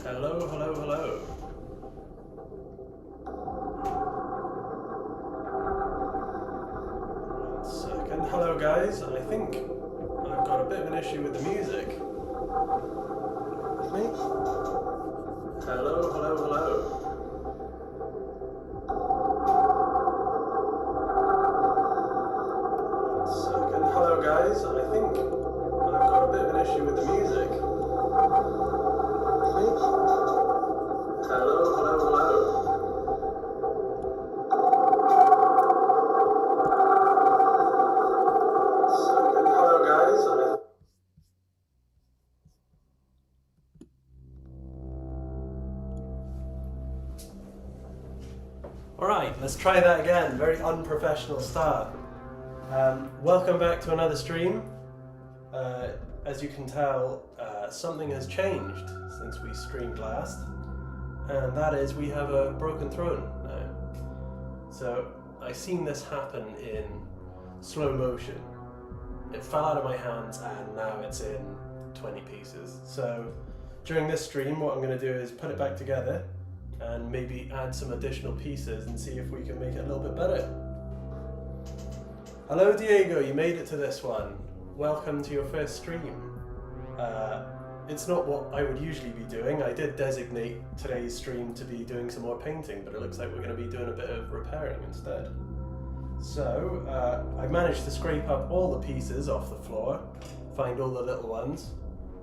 Hello, hello, hello. One second. Hello, guys. I think I've got a bit of an issue with the music. With me? Hello, hello, hello. One second. Hello, guys. I think I've got a bit of an issue with the music. With me? Hello, hello, hello. Second. Hello, guys. Alright, let's try that again. Very unprofessional start. Welcome back to another stream. As you can tell, something has changed since we streamed last. And that is we have a broken throne now. So I've seen this happen in slow motion. It fell out of my hands and now it's in 20 pieces. So during this stream what I'm going to do is put it back together and maybe add some additional pieces and see if we can make it a little bit better. Hello Diego, you made it to this one. Welcome to your first stream. It's not what I would usually be doing. I did designate today's stream to be doing some more painting, but it looks like we're going to be doing a bit of repairing instead. So, I managed to scrape up all the pieces off the floor, find all the little ones,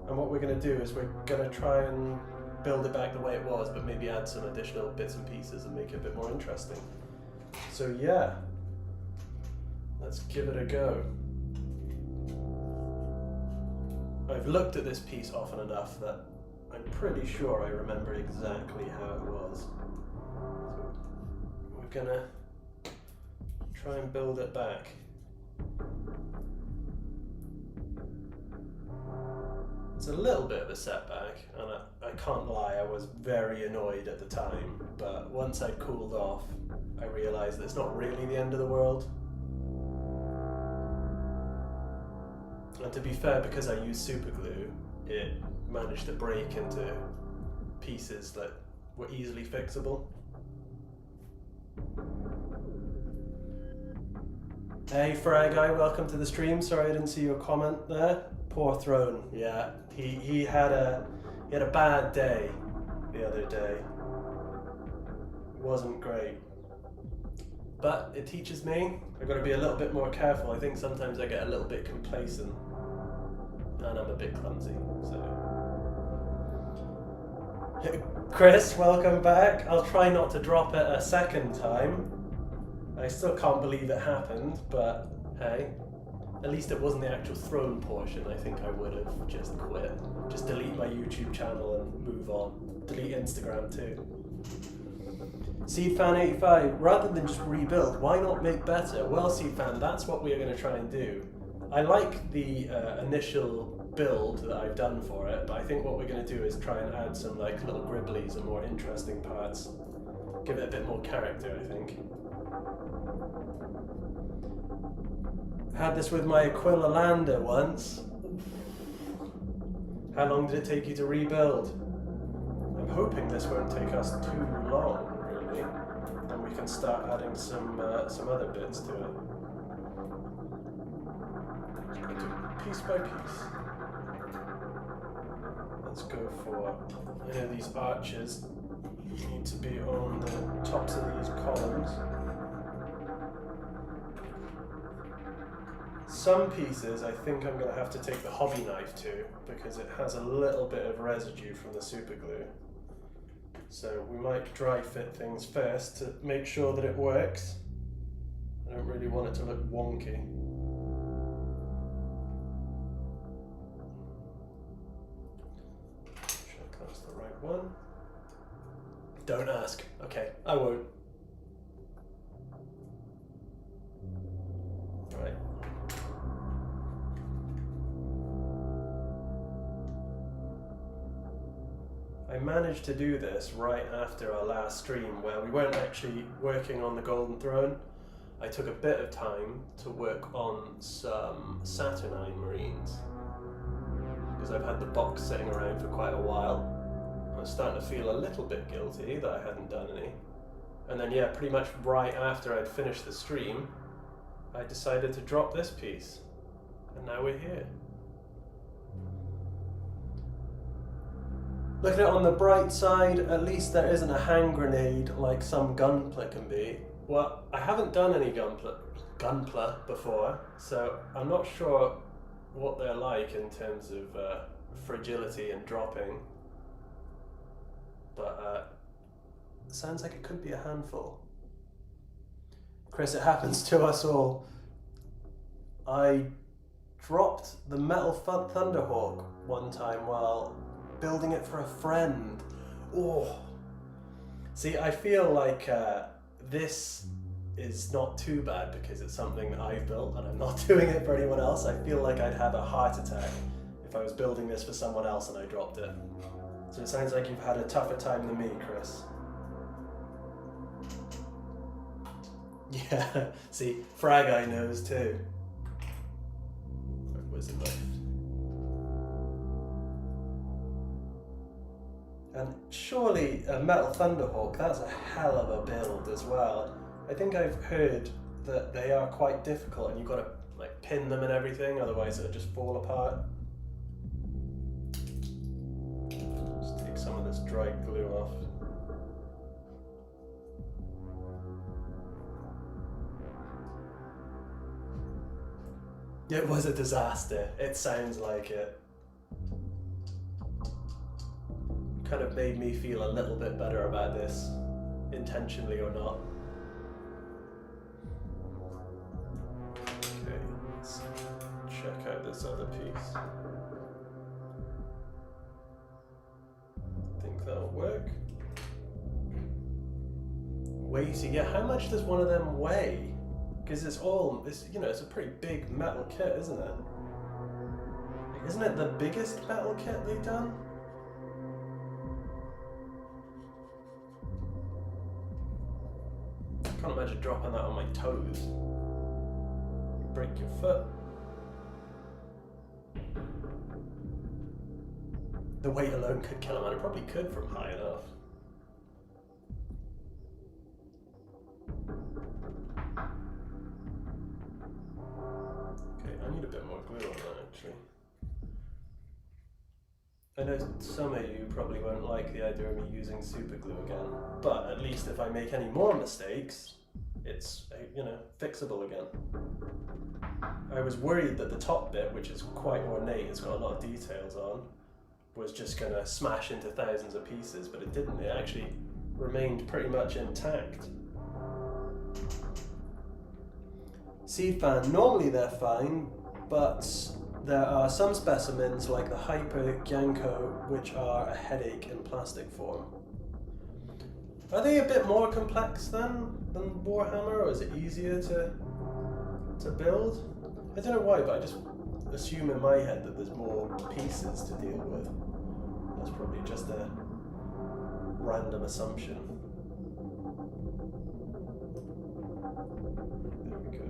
and what we're going to do is we're going to try and build it back the way it was, but maybe add some additional bits and pieces and make it a bit more interesting. So yeah, let's give it a go. I've looked at this piece often enough that I'm pretty sure I remember exactly how it was. So we're gonna try and build it back. It's a little bit of a setback, and I can't lie, I was very annoyed at the time, but once I'd cooled off, I realised that it's not really the end of the world. And to be fair, because I used super glue, it managed to break into pieces that were easily fixable. Hey Fragguy, welcome to the stream. Sorry I didn't see your comment there. Poor Throne, yeah. He had a bad day the other day. It wasn't great. But it teaches me I've got to be a little bit more careful. I think sometimes I get a little bit complacent. And I'm a bit clumsy, so. Chris, welcome back. I'll try not to drop it a second time. I still can't believe it happened, but hey, at least it wasn't the actual throne portion. I think I would have just quit. Just delete my YouTube channel and move on. Delete Instagram too. Seedfan85, rather than just rebuild, why not make better? Well, Seedfan, that's what we are going to try and do. I like the initial build that I've done for it, but I think what we're going to do is try and add some like little gribblies and more interesting parts. Give it a bit more character, I think. Had this with my Aquila Lander once. How long did it take you to rebuild? I'm hoping this won't take us too long, really, and we can start adding some other bits to it. Piece by piece. Let's go for these arches need to be on the tops of these columns. Some pieces I think I'm going to have to take the hobby knife to because it has a little bit of residue from the super glue. So we might dry fit things first to make sure that it works. I don't really want it to look wonky. Check that's the right one. Don't ask. Okay, I won't. Right. managed to do this right after our last stream where we weren't actually working on the Golden Throne. I took a bit of time to work on some Saturnine Marines because I've had the box sitting around for quite a while. I was starting to feel a little bit guilty that I hadn't done any. And then yeah, pretty much right after I'd finished the stream, I decided to drop this piece. And now we're here. Looking at it on the bright side, at least there isn't a hand grenade like some gunpla can be. Well, I haven't done any gunpla before, so I'm not sure what they're like in terms of fragility and dropping. But it sounds like it could be a handful. Chris, it happens to us all. I dropped the metal Thunderhawk one time while building it for a friend. Oh, see, I feel like this is not too bad because it's something that I've built and I'm not doing it for anyone else. I feel like I'd have a heart attack if I was building this for someone else and I dropped it. So it sounds like you've had a tougher time than me, Chris. Yeah, see, Frag Eye knows too. Wizard Knife. And surely a Metal Thunderhawk, that's a hell of a build as well. I think I've heard that they are quite difficult and you've got to like pin them and everything, otherwise it'll just fall apart. Just take some of this dried glue off. It was a disaster. It sounds like it. Kind of made me feel a little bit better about this, intentionally or not. Okay, let's check out this other piece. I think that'll work. Weighty, yeah, how much does one of them weigh? Because it's a pretty big metal kit, isn't it? Isn't it the biggest metal kit they've done? I can't imagine dropping that on my toes. You break your foot. The weight alone could kill him, and it probably could from high enough. Okay, I need a bit more glue on that actually. I know some of you probably won't like the idea of me using super glue again, but at least if I make any more mistakes, it's, fixable again. I was worried that the top bit, which is quite ornate, it's got a lot of details on, was just going to smash into thousands of pieces, but it didn't. It actually remained pretty much intact. Seed fan, normally they're fine, but there are some specimens like the Hyper Gyanko which are a headache in plastic form. Are they a bit more complex than Warhammer, or is it easier to build? I don't know why, but I just assume in my head that there's more pieces to deal with. That's probably just a random assumption. There we go.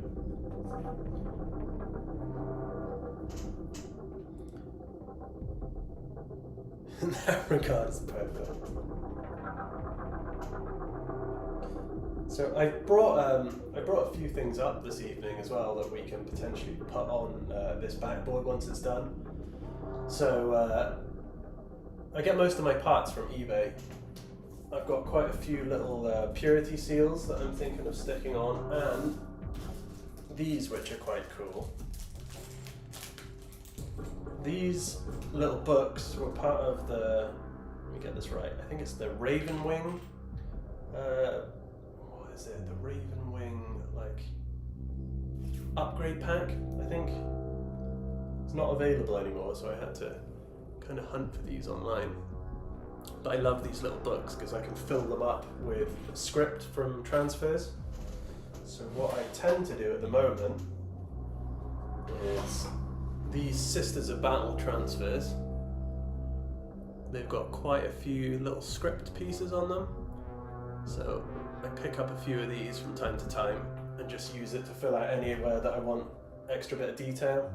In that regard, it's perfect. So I brought a few things up this evening as well that we can potentially put on this backboard once it's done. So I get most of my parts from eBay. I've got quite a few little purity seals that I'm thinking of sticking on, and these which are quite cool. These little books were part of the, let me get this right, I think it's the Raven Wing, what is it, the Raven Wing, like, upgrade pack, I think. It's not available anymore, so I had to kind of hunt for these online. But I love these little books because I can fill them up with script from transfers. So what I tend to do at the moment is these Sisters of Battle transfers. they've got quite a few little script pieces on them. So I pick up a few of these from time to time and just use it to fill out anywhere that I want extra bit of detail.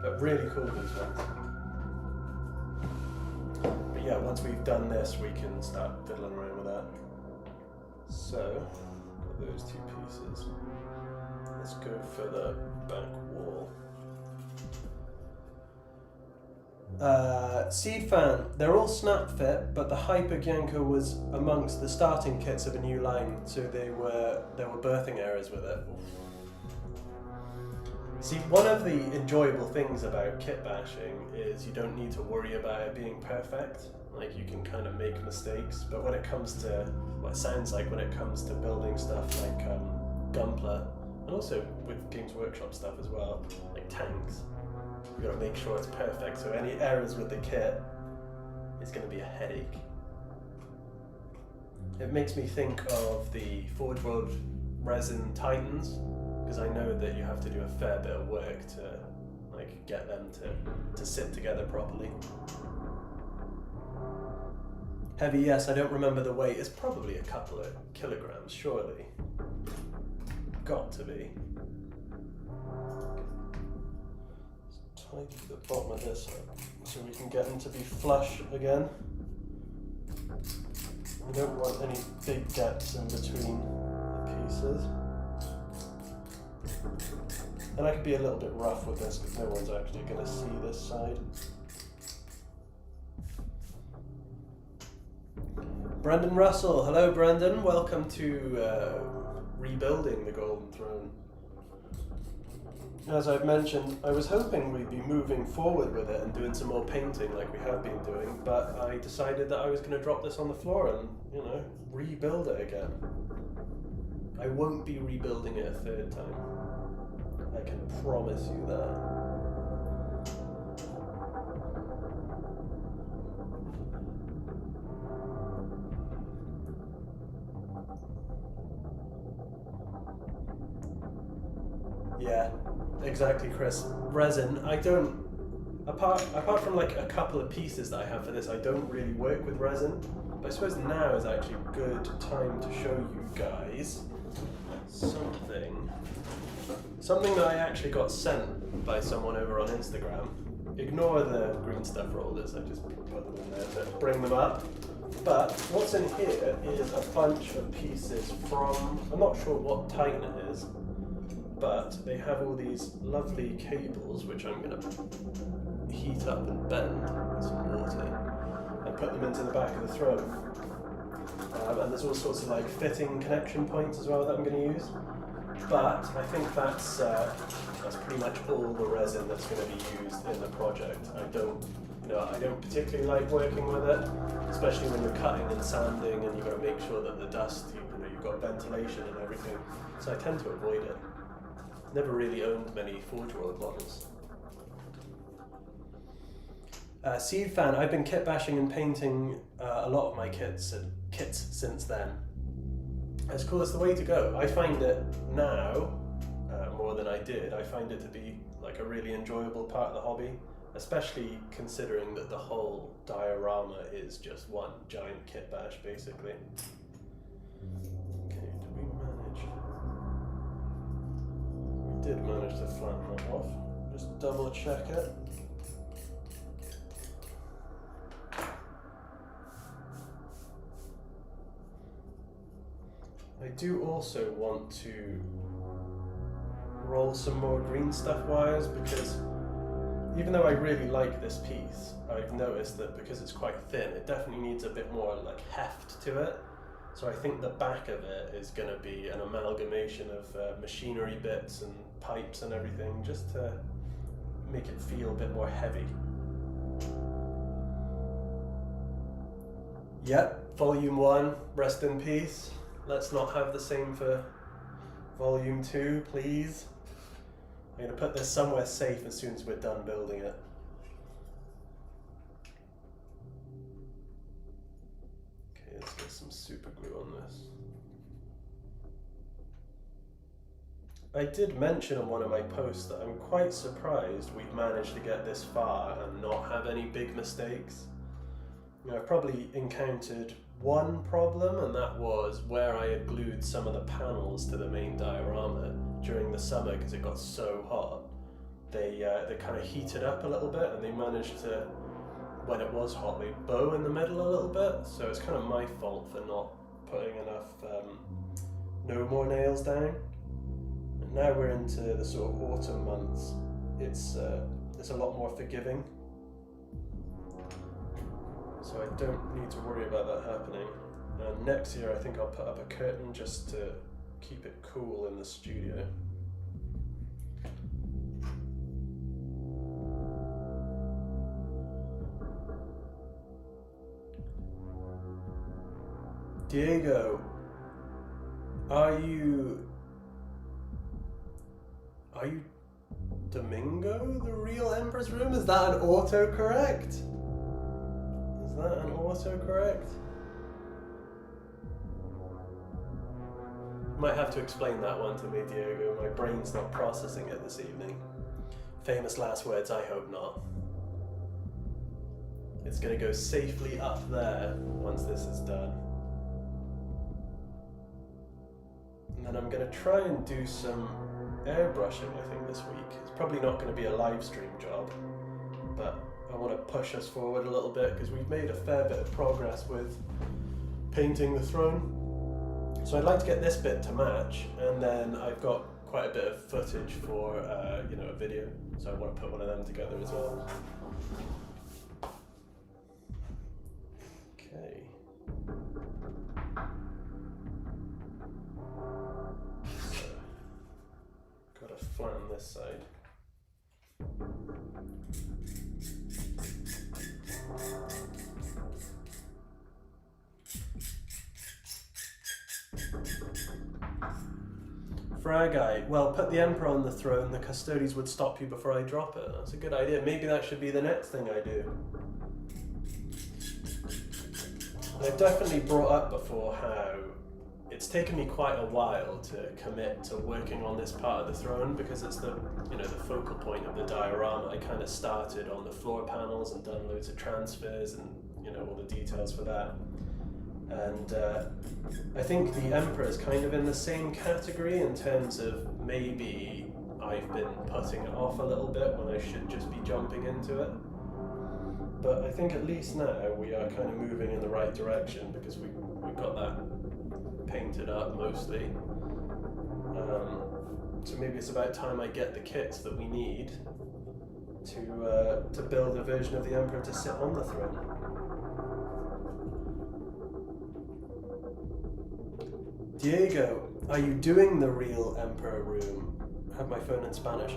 But really cool, these ones. But yeah, once we've done this, we can start fiddling around with that. So, got those two pieces. Let's go for the back wall. Seed fan, they're all snap fit, but the Hyper Gyanko was amongst the starting kits of a new line, so there were birthing errors with it. See, one of the enjoyable things about kit bashing is you don't need to worry about it being perfect. Like, you can kind of make mistakes, but when it comes to, well, it sounds like when it comes to building stuff like Gunpla, and also with Games Workshop stuff as well, like tanks, you've got to make sure it's perfect, so any errors with the kit is going to be a headache. It makes me think of the Forge World resin Titans, because I know that you have to do a fair bit of work to like get them to sit together properly. Heavy, yes, I don't remember the weight. It's probably a couple of kilograms, surely. Got to be. Tidy the bottom of this up so we can get them to be flush again. We don't want any big gaps in between the pieces. And I could be a little bit rough with this because no one's actually going to see this side. Brendan Russell, hello Brendan, welcome to rebuilding the Golden Throne. As I've mentioned, I was hoping we'd be moving forward with it and doing some more painting like we have been doing, but I decided that I was going to drop this on the floor and, you know, rebuild it again. I won't be rebuilding it a third time. I can promise you that. Yeah, exactly, Chris. Resin, I don't, apart from like a couple of pieces that I have for this, I don't really work with resin. But I suppose now is actually a good time to show you guys something that I actually got sent by someone over on Instagram. Ignore the green stuff rollers, I just put them in there to bring them up. But what's in here is a bunch of pieces from, I'm not sure what Titan it is, but they have all these lovely cables which I'm going to heat up and bend with some water and put them into the back of the throne. And there's all sorts of like fitting connection points as well that I'm going to use. But I think that's pretty much all the resin that's going to be used in the project. I don't particularly like working with it, especially when you're cutting and sanding and you've got to make sure that the dust, you've got ventilation and everything. So I tend to avoid it. Never really owned many Forge World models. Seed fan, I've been kit bashing and painting a lot of my kits since then. It's cool, it's the way to go. I find it now, more than I did, I find it to be like a really enjoyable part of the hobby, especially considering that the whole diorama is just one giant kit bash, basically. Okay, did we manage? We did manage to flatten that off. Just double check it. I do also want to roll some more green stuff wires because even though I really like this piece, I've noticed that because it's quite thin, it definitely needs a bit more like heft to it. So I think the back of it is going to be an amalgamation of machinery bits and pipes and everything just to make it feel a bit more heavy. Yep, volume 1, rest in peace. Let's not have the same for volume 2, please. I'm going to put this somewhere safe as soon as we're done building it. Okay, let's get some super glue on this. I did mention on one of my posts that I'm quite surprised we've managed to get this far and not have any big mistakes. I've probably encountered one problem, and that was where I had glued some of the panels to the main diorama during the summer because it got so hot. They kind of heated up a little bit, and they managed to, when it was hot, they bow in the middle a little bit. So it's kind of my fault for not putting enough no more nails down. And now we're into the sort of autumn months. It's a lot more forgiving. So I don't need to worry about that happening. And next year I think I'll put up a curtain just to keep it cool in the studio. Diego, are you Domingo, the real Emperor's Room? Is that an autocorrect? Is that an autocorrect? You might have to explain that one to me, Diego. My brain's not processing it this evening. Famous last words, I hope not. It's gonna go safely up there once this is done. And then I'm gonna try and do some airbrushing, I think, this week. It's probably not gonna be a live stream job, but I want to push us forward a little bit because we've made a fair bit of progress with painting the throne. So I'd like to get this bit to match, and then I've got quite a bit of footage for a video, so I want to put one of them together as well. Okay. So, got to flatten this side. Frag-eye. Well, put the Emperor on the throne, the custodies would stop you before I drop it. That's a good idea. Maybe that should be the next thing I do. I've definitely brought up before how it's taken me quite a while to commit to working on this part of the throne because it's the focal point of the diorama. I kind of started on the floor panels and done loads of transfers and all the details for that. And I think the Emperor is kind of in the same category in terms of maybe I've been putting it off a little bit when I should just be jumping into it. But I think at least now we are kind of moving in the right direction because we've got that painted up mostly. So maybe it's about time I get the kits that we need to build a version of the Emperor to sit on the throne. Diego, are you doing the real Emperor Room? I have my phone in Spanish.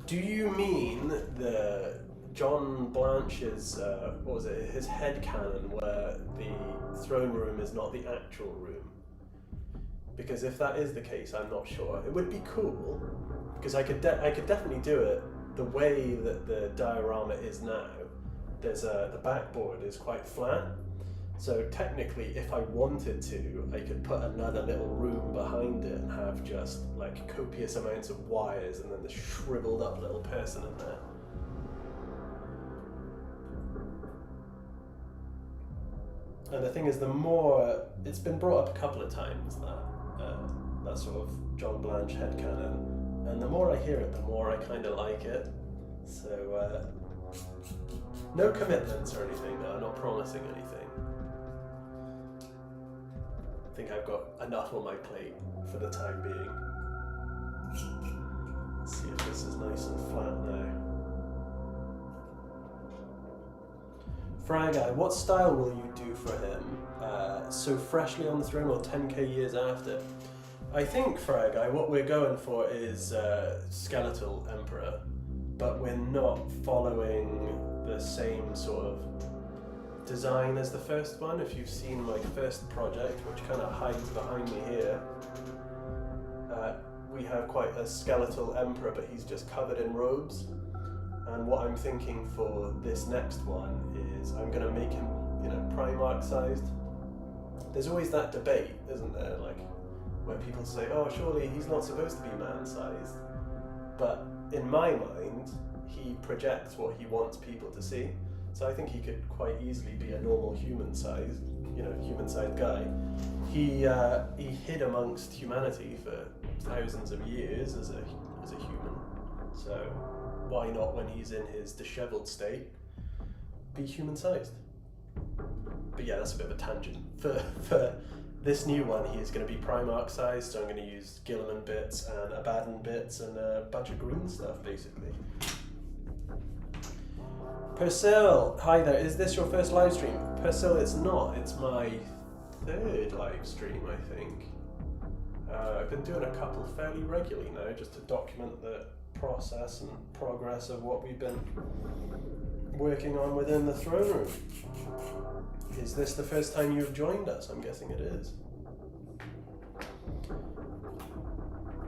Do you mean the John Blanche's, his headcanon where the throne room is not the actual room? Because if that is the case, I'm not sure. It would be cool, because I could definitely do it the way that the diorama is now. There's the backboard is quite flat. So technically, if I wanted to, I could put another little room behind it and have just like copious amounts of wires and then the shriveled up little person in there. And the thing is, the more, it's been brought up a couple of times that sort of John Blanche headcanon, and the more I hear it, the more I kind of like it. So no commitments or anything, no, I'm not promising anything. I think I've got enough on my plate for the time being. Let's see if this is nice and flat now. Frag-eye, what style will you do for him? So freshly on the throne or 10k years after? I think, Frag-eye, what we're going for is skeletal emperor, but we're not following the same sort of design as the first one. If you've seen my first project, which kind of hides behind me here, we have quite a skeletal emperor, but he's just covered in robes. And what I'm thinking for this next one is I'm going to make him, Primarch sized. There's always that debate, isn't there? Like, where people say, oh, surely he's not supposed to be man sized. But in my mind, he projects what he wants people to see. So I think he could quite easily be a normal human-sized, human-sized guy. He hid amongst humanity for thousands of years as a human. So why not, when he's in his disheveled state, be human-sized? But yeah, that's a bit of a tangent. For this new one, he is going to be Primarch-sized, so I'm going to use Gilliman bits and Abaddon bits and a bunch of green stuff, basically. Persil, hi there. Is this your first live stream? Persil, it's not. It's my third live stream, I think. I've been doing a couple fairly regularly now, just to document the process and progress of what we've been working on within the throne room. Is this the first time you've joined us? I'm guessing it is.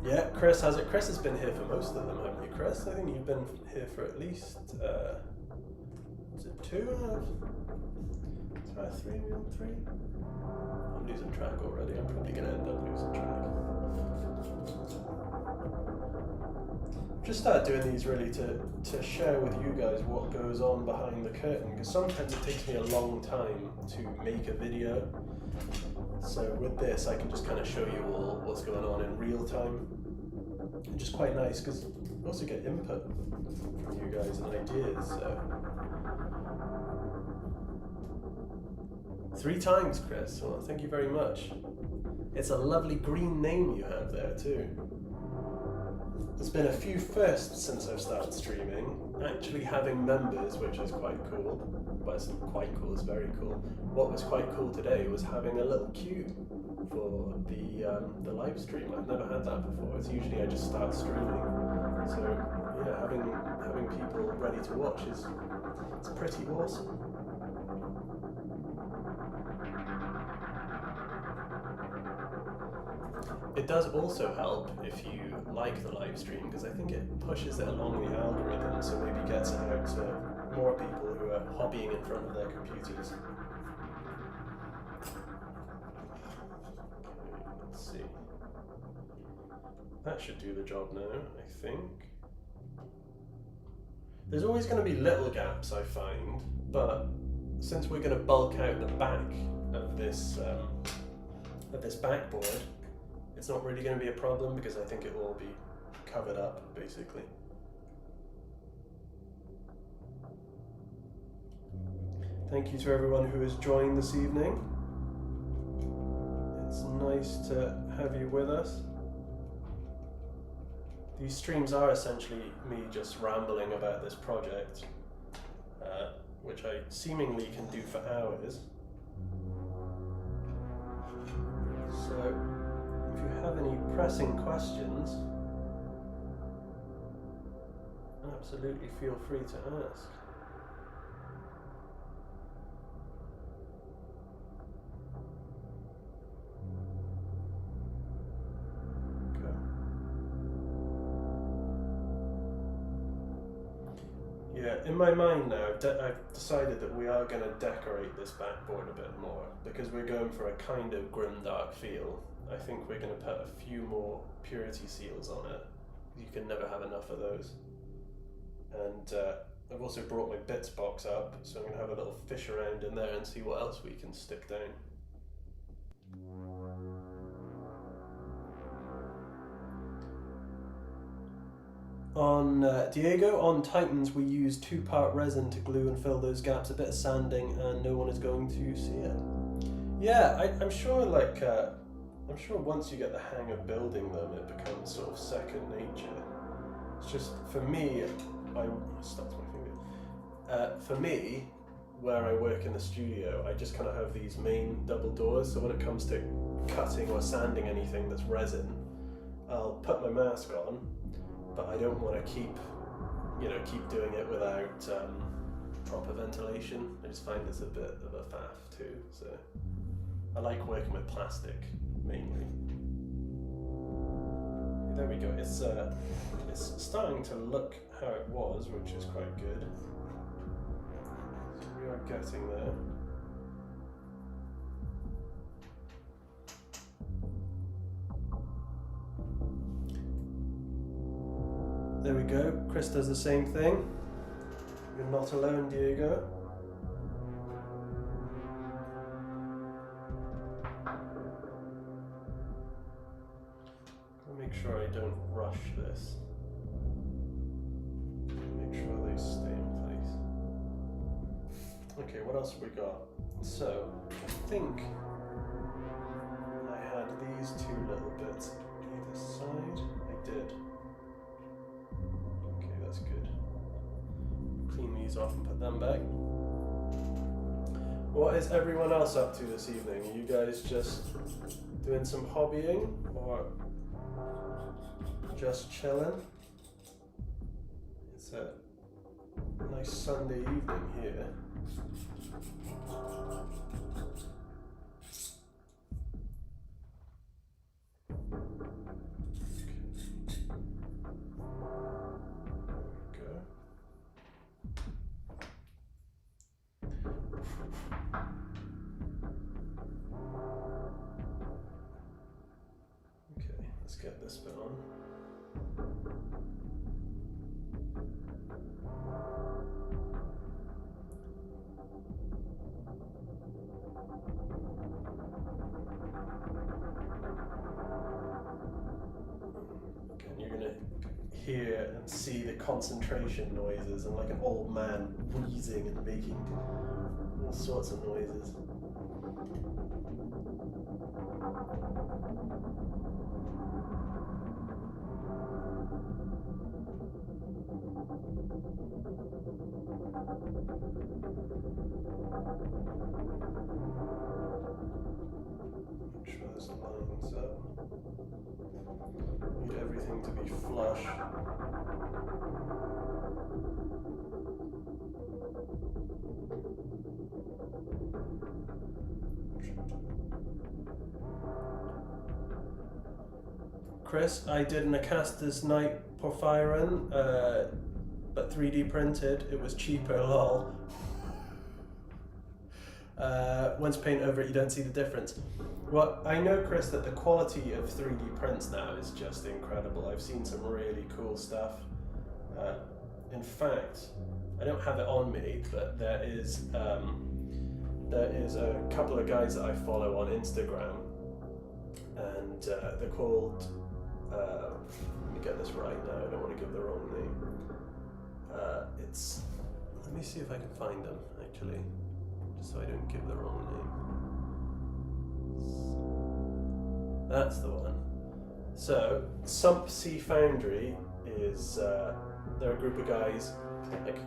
Yeah, Chris has it. Chris has been here for most of them, haven't you, Chris? I think you've been here for at least, is it 2 3? I'm losing track already. I'm probably going to end up losing track. Just started doing these really to share with you guys what goes on behind the curtain, because sometimes it takes me a long time to make a video. So with this, I can just kind of show you all what's going on in real time. Which is quite nice, because I also get input from you guys and ideas. So 3 times, Chris. Well, thank you very much. It's a lovely green name you have there too. There's been a few firsts since I've started streaming. Actually having members, which is quite cool. Well, it's not quite cool, it's very cool. What was quite cool today was having a little queue for the live stream. I've never had that before. It's usually I just start streaming. So yeah, having people ready to watch it's pretty awesome. It does also help if you like the live stream, because I think it pushes it along the algorithm, so maybe gets it out to more people who are hobbying in front of their computers. Let's see. That should do the job now, I think. There's always going to be little gaps, I find, but since we're going to bulk out the back of this backboard, it's not really going to be a problem, because I think it will all be covered up, basically. Thank you to everyone who has joined this evening. It's nice to have you with us. These streams are essentially me just rambling about this project, which I seemingly can do for hours. So, if you have any pressing questions, absolutely feel free to ask. Okay. Yeah, in my mind now, I've decided that we are going to decorate this backboard a bit more, because we're going for a kind of grimdark feel. I think we're going to put a few more purity seals on it. You can never have enough of those. And I've also brought my bits box up, so I'm going to have a little fish around in there and see what else we can stick down. On Diego, on Titans, we use 2-part resin to glue and fill those gaps, a bit of sanding, and no one is going to see it. Yeah, I'm sure I'm sure once you get the hang of building them, it becomes sort of second nature. It's just, for me, I stuck to my finger. For me, where I work in the studio, I just kind of have these main double doors, so when it comes to cutting or sanding anything that's resin, I'll put my mask on, but I don't want to keep doing it without proper ventilation. I just find it's a bit of a faff too, so I like working with plastic mainly. There we go. It's starting to look how it was, which is quite good. So we are getting there. There we go. Chris does the same thing. You're not alone, Diego. make sure I don't rush this. Make sure they stay in place. Okay, what else have we got? So, I think I had these two little bits either side. I did. Okay, that's good. Clean these off and put them back. What is everyone else up to this evening? Are you guys just doing some hobbying or just chilling? It's a nice Sunday evening here. Let's get this bit on. Okay, you're gonna hear and see the concentration noises and like an old man wheezing and making all sorts of noises. Make sure this lines up. Need everything to be flush. Chris, I did an Acasta's Night Porphyrin, but 3D printed. It was cheaper, lol. Once you paint over it, you don't see the difference. Well, I know, Chris, that the quality of 3D prints now is just incredible. I've seen some really cool stuff. In fact, I don't have it on me, but there is a couple of guys that I follow on Instagram, and they're called, let me get this right now, I don't want to give the wrong name. Let me see if I can find them, actually, just so I don't give the wrong name. That's the one. So, Sump Sea Foundry is, they're a group of guys, like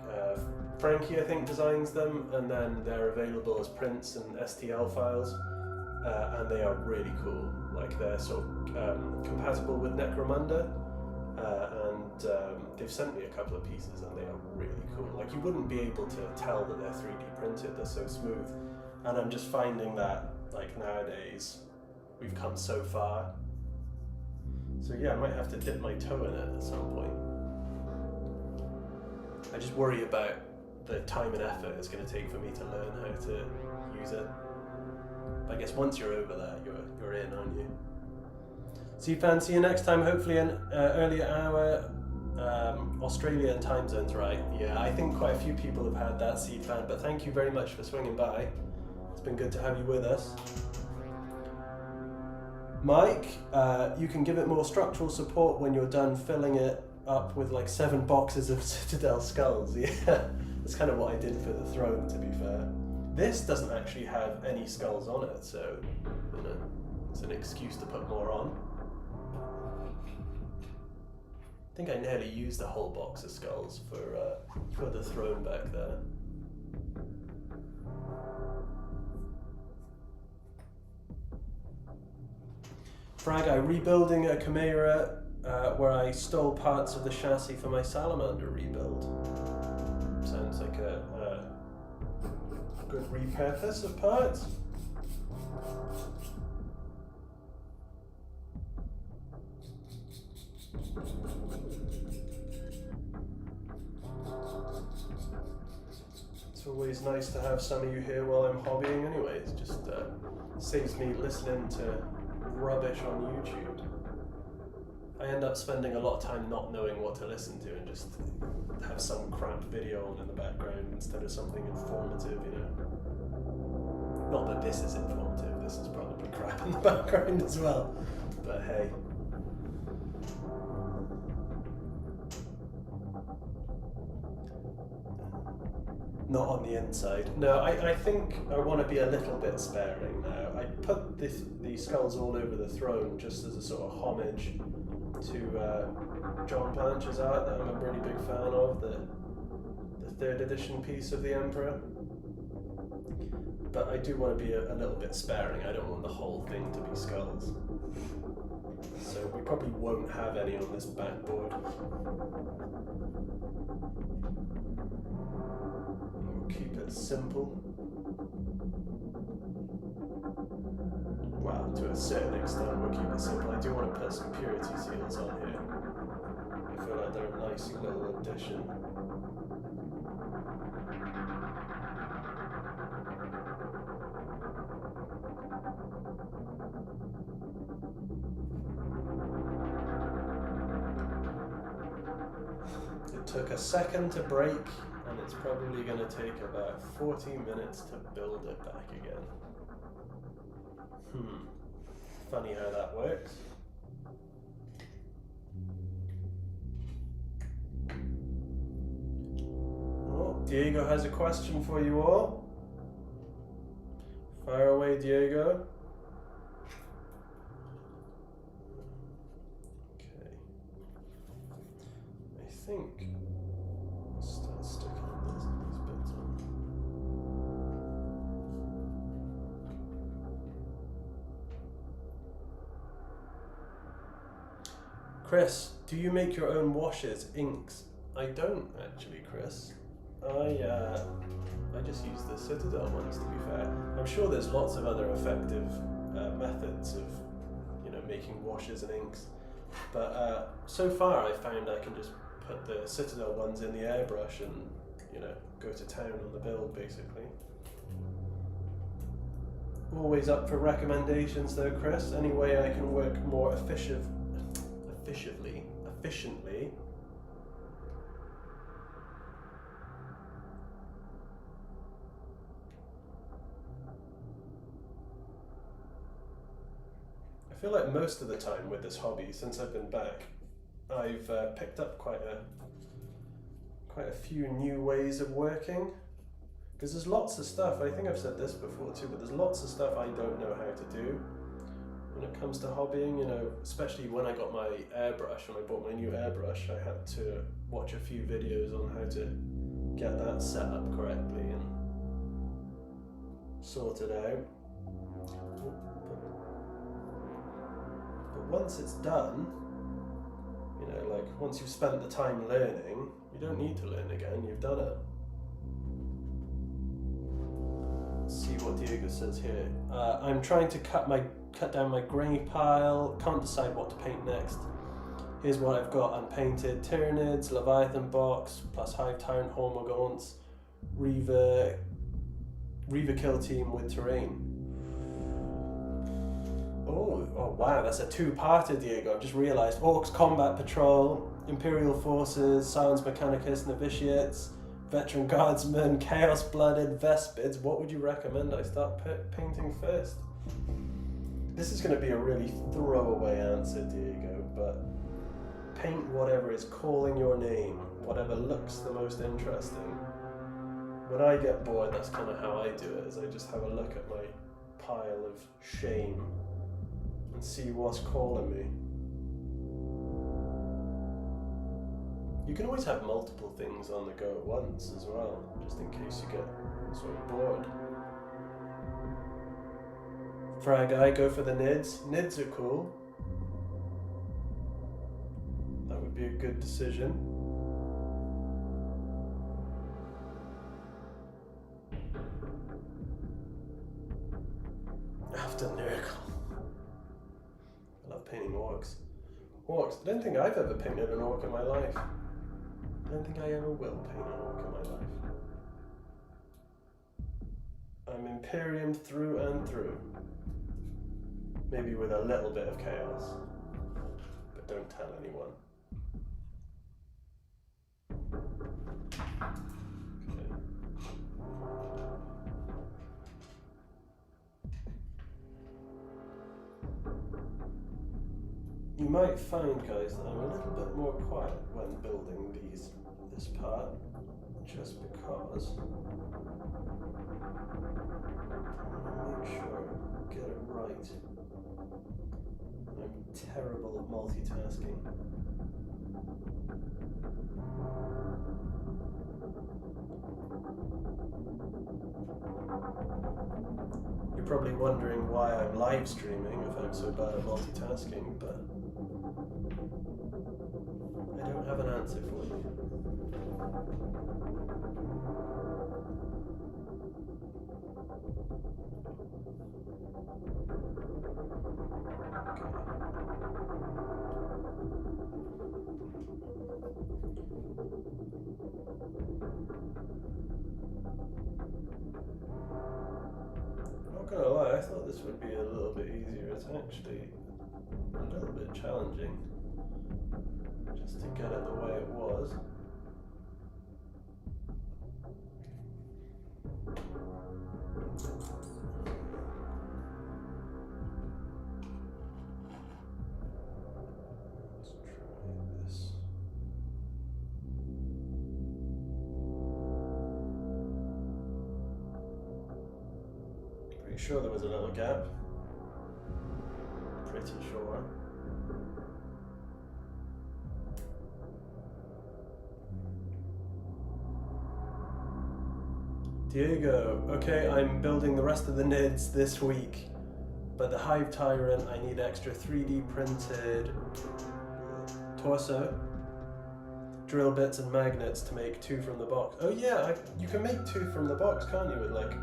Frankie I think designs them, and then they're available as prints and STL files, and they are really cool. Like they're sort of compatible with Necromunda, and they've sent me a couple of pieces and they are really cool. Like you wouldn't be able to tell that they're 3D printed, they're so smooth. And I'm just finding that like nowadays we've come so far. So yeah, I might have to dip my toe in it at some point. I just worry about the time and effort it's going to take for me to learn how to use it. But I guess once you're over that, you're in, aren't you? See you next time, hopefully an earlier hour, Australian time zones, right? Yeah, I think quite a few people have had that, Seed Fan, but thank you very much for swinging by. It's been good to have you with us. Mike, you can give it more structural support when you're done filling it up with like 7 boxes of Citadel skulls. Yeah, that's kind of what I did for the throne, to be fair. This doesn't actually have any skulls on it, so you know, it's an excuse to put more on. I think I nearly used a whole box of skulls for the throne back there. Frag, I'm rebuilding a Chimera where I stole parts of the chassis for my Salamander rebuild. Sounds like a good repurpose of parts. It's always nice to have some of you here while I'm hobbying anyways, just saves me listening to rubbish on YouTube. I end up spending a lot of time not knowing what to listen to and just have some crap video on in the background instead of something informative, you know. Not that this is informative, this is probably crap in the background as well, but hey. Not on the inside. No, I think I want to be a little bit sparing now. I put the skulls all over the throne just as a sort of homage to John Planch's art that I'm a really big fan of, the 3rd edition piece of the Emperor. But I do want to be a little bit sparing. I don't want the whole thing to be skulls. So we probably won't have any on this backboard. We'll keep it simple. Well, to a certain extent we'll keep it simple. I do want to put some purity seals on here. I feel like they're a nice little addition. It took a second to break, and it's probably going to take about 40 minutes to build it back again. Funny how that works. Oh, Diego has a question for you all. Fire away, Diego. Okay. I think I'll start sticking these bits on. Chris, do you make your own washes, inks? I don't actually, Chris. I just use the Citadel ones, to be fair. I'm sure there's lots of other effective methods of, making washes and inks. But so far I found I can just put the Citadel ones in the airbrush and, go to town on the build, basically. Always up for recommendations though, Chris. Any way I can work more efficiently. I feel like most of the time with this hobby, since I've been back, I've picked up quite a few new ways of working. Because there's lots of stuff, I think I've said this before too, but there's lots of stuff I don't know how to do when it comes to hobbying, especially when I got my airbrush, when I bought my new airbrush, I had to watch a few videos on how to get that set up correctly and sorted out. But once it's done, once you've spent the time learning, you don't need to learn again, you've done it. Let's see what Diego says here. I'm trying to cut down my grey pile, can't decide what to paint next. Here's what I've got unpainted: Tyranids, Leviathan box, plus Hive Tyrant Hormogaunts, Reaver kill team with terrain. Oh wow, that's a two-parter, Diego. I've just realised. Orcs Combat Patrol, Imperial Forces, Silence Mechanicus, Novitiates, Veteran Guardsmen, Chaos Blooded, Vespids. What would you recommend I start painting first? This is going to be a really throwaway answer, Diego, but paint whatever is calling your name, whatever looks the most interesting. When I get bored, that's kind of how I do it, is I just have a look at my pile of shame and see what's calling me. You can always have multiple things on the go at once as well, just in case you get sort of bored. Frag Eye, go for the nids. Nids are cool. That would be a good decision. After Nurgle. I love painting orcs. Orcs. I don't think I've ever painted an orc in my life. I don't think I ever will paint an orc in my life. I'm Imperium through and through. Maybe with a little bit of chaos. But don't tell anyone. Okay. You might find, guys, that I'm a little bit more quiet when building this part. just because I want to make sure I get it right. I'm terrible at multitasking. You're probably wondering why I'm live streaming if I'm so bad at multitasking, but I don't have an answer for you. Not gonna lie, I thought this would be a little bit easier. It's actually a little bit challenging just to get it the way it was. Let's try this. Pretty sure there was a little gap. Pretty sure. Diego, okay, I'm building the rest of the NIDs this week, but the Hive Tyrant, I need extra 3D printed torso, drill bits and magnets to make 2 from the box. Oh yeah, you can make 2 from the box, can't you, with like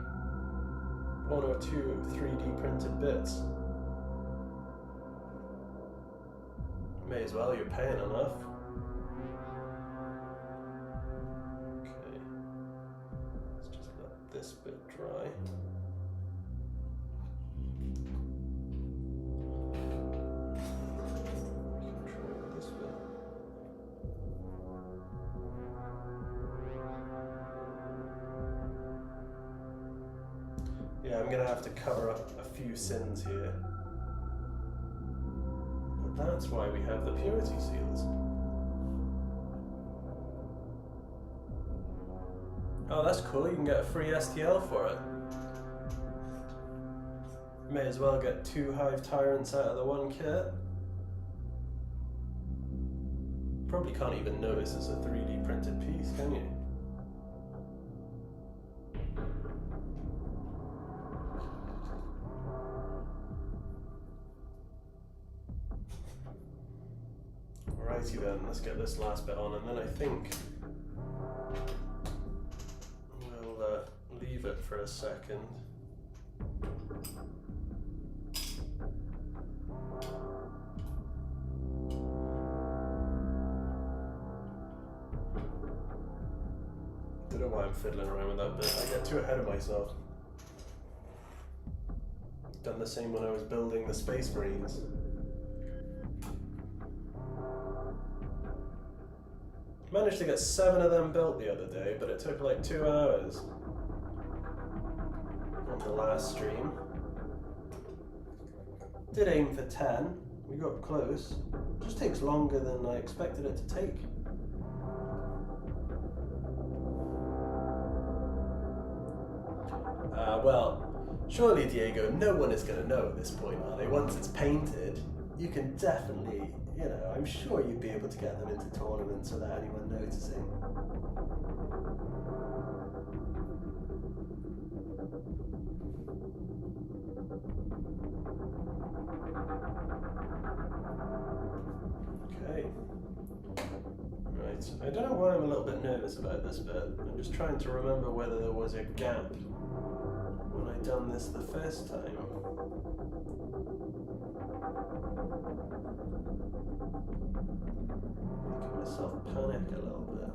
1 or 2 3D printed bits. May as well, you're paying enough. Okay, let's just let this bit dry. We can try this bit. Yeah, I'm gonna have to cover up a few sins here. But that's why we have the purity seals. Oh, that's cool, you can get a free STL for it. May as well get 2 Hive Tyrants out of the one kit. Probably can't even notice it's a 3D printed piece, can you? Righty then, let's get this last bit on, and then I think we'll leave it for a second. Don't know why I'm fiddling around with that bit. I get too ahead of myself. Done the same when I was building the Space Marines. Managed to get 7 of them built the other day, but it took like 2 hours on the last stream. Did aim for 10, we got close. Just takes longer than I expected it to take. Well, surely Diego, no one is going to know at this point, are they? Once it's painted, you can definitely, you know, I'm sure you'd be able to get them into tournaments without anyone noticing. Okay. Right, I don't know why I'm a little bit nervous about this bit. I'm just trying to remember whether there was a gap when I done this the first time. Making myself panic a little bit.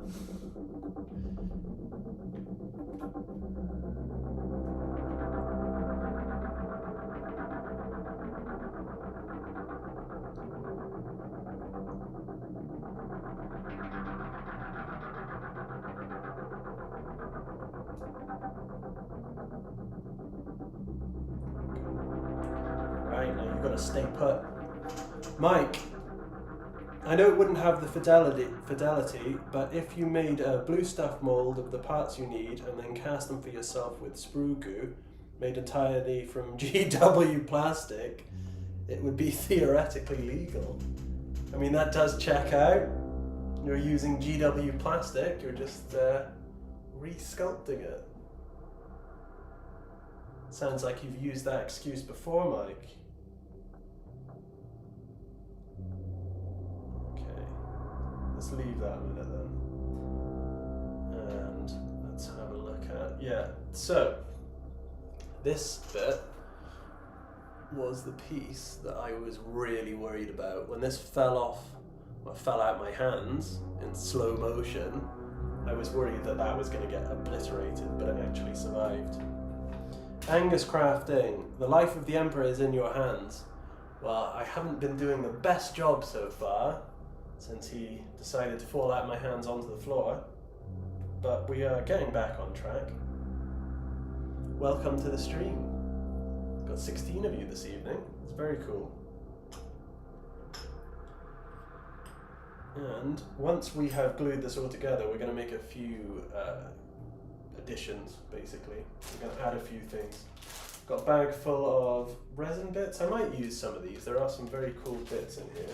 Right, now you've got to stay put. Mike, I know it wouldn't have the fidelity, but if you made a blue stuff mold of the parts you need and then cast them for yourself with sprue goo, made entirely from GW plastic, it would be theoretically legal. I mean, that does check out. You're using GW plastic, you're just re-sculpting it. Sounds like you've used that excuse before, Mike. Let's leave that a minute then. And let's have a look at, yeah. So, this bit was the piece that I was really worried about. When this fell out my hands in slow motion, I was worried that that was going to get obliterated, but it actually survived. Angus Crafting, the life of the Emperor is in your hands. Well, I haven't been doing the best job so far, since he decided to fall out my hands onto the floor, but we are getting back on track. Welcome to the stream. Got 16 of you this evening. It's very cool. And once we have glued this all together, we're going to make a few additions, basically. We're going to add a few things. Got a bag full of resin bits. I might use some of these. There are some very cool bits in here.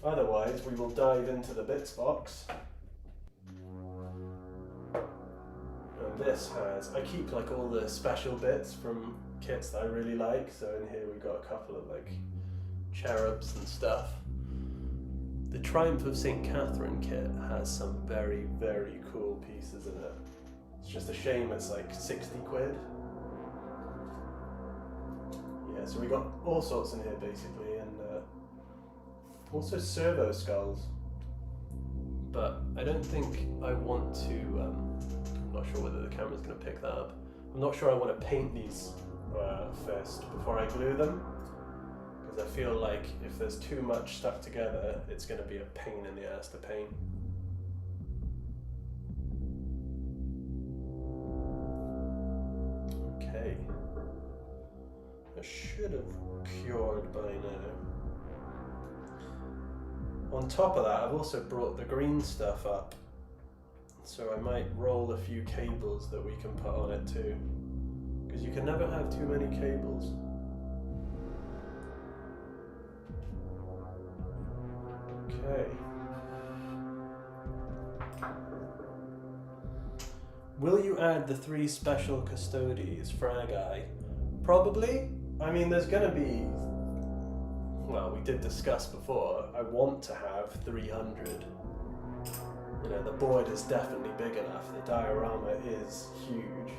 Otherwise, we will dive into the bits box. And this has, I keep like all the special bits from kits that I really like. So in here we've got a couple of like cherubs and stuff. The Triumph of St. Catherine kit has some very, very cool pieces in it. It's just a shame it's like 60 quid. Yeah, so we got all sorts in here basically, and also servo skulls. But I don't think I want to, I'm not sure whether the camera's going to pick that up. I'm not sure I want to paint these first before I glue them, because I feel like if there's too much stuck together, it's going to be a pain in the ass to paint. Okay. I should have cured by now. On top of that, I've also brought the green stuff up, so I might roll a few cables that we can put on it too, because you can never have too many cables. Okay. Will you add the 3 special custodies, Frag-Eye? Probably. I mean, there's going to be, well, we did discuss before, I want to have 300. You know, the board is definitely big enough, the diorama is huge.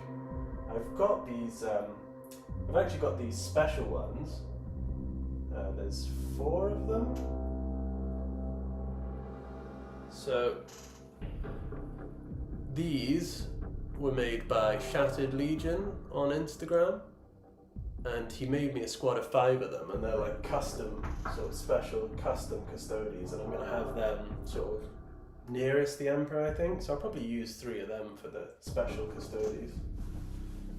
I've got these, I've actually got these special ones. There's 4 of them. So, these were made by Shattered Legion on Instagram. And he made me a squad of 5 of them, and they're like custom, sort of special custom custodies, and I'm going to have them sort of nearest the Emperor, I think, so I'll probably use 3 of them for the special custodies.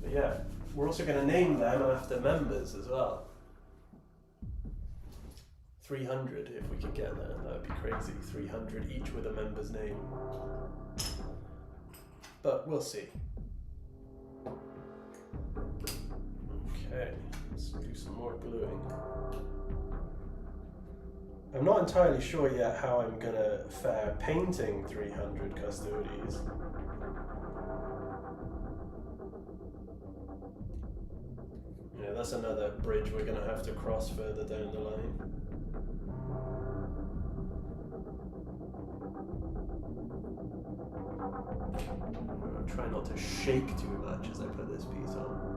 But yeah, we're also going to name them after members as well. 300 if we could get there, that would be crazy, 300 each with a member's name. But we'll see. Okay, let's do some more gluing. I'm not entirely sure yet how I'm gonna fare painting 300 custodies. Yeah, that's another bridge we're gonna have to cross further down the line. I'll try not to shake too much as I put this piece on.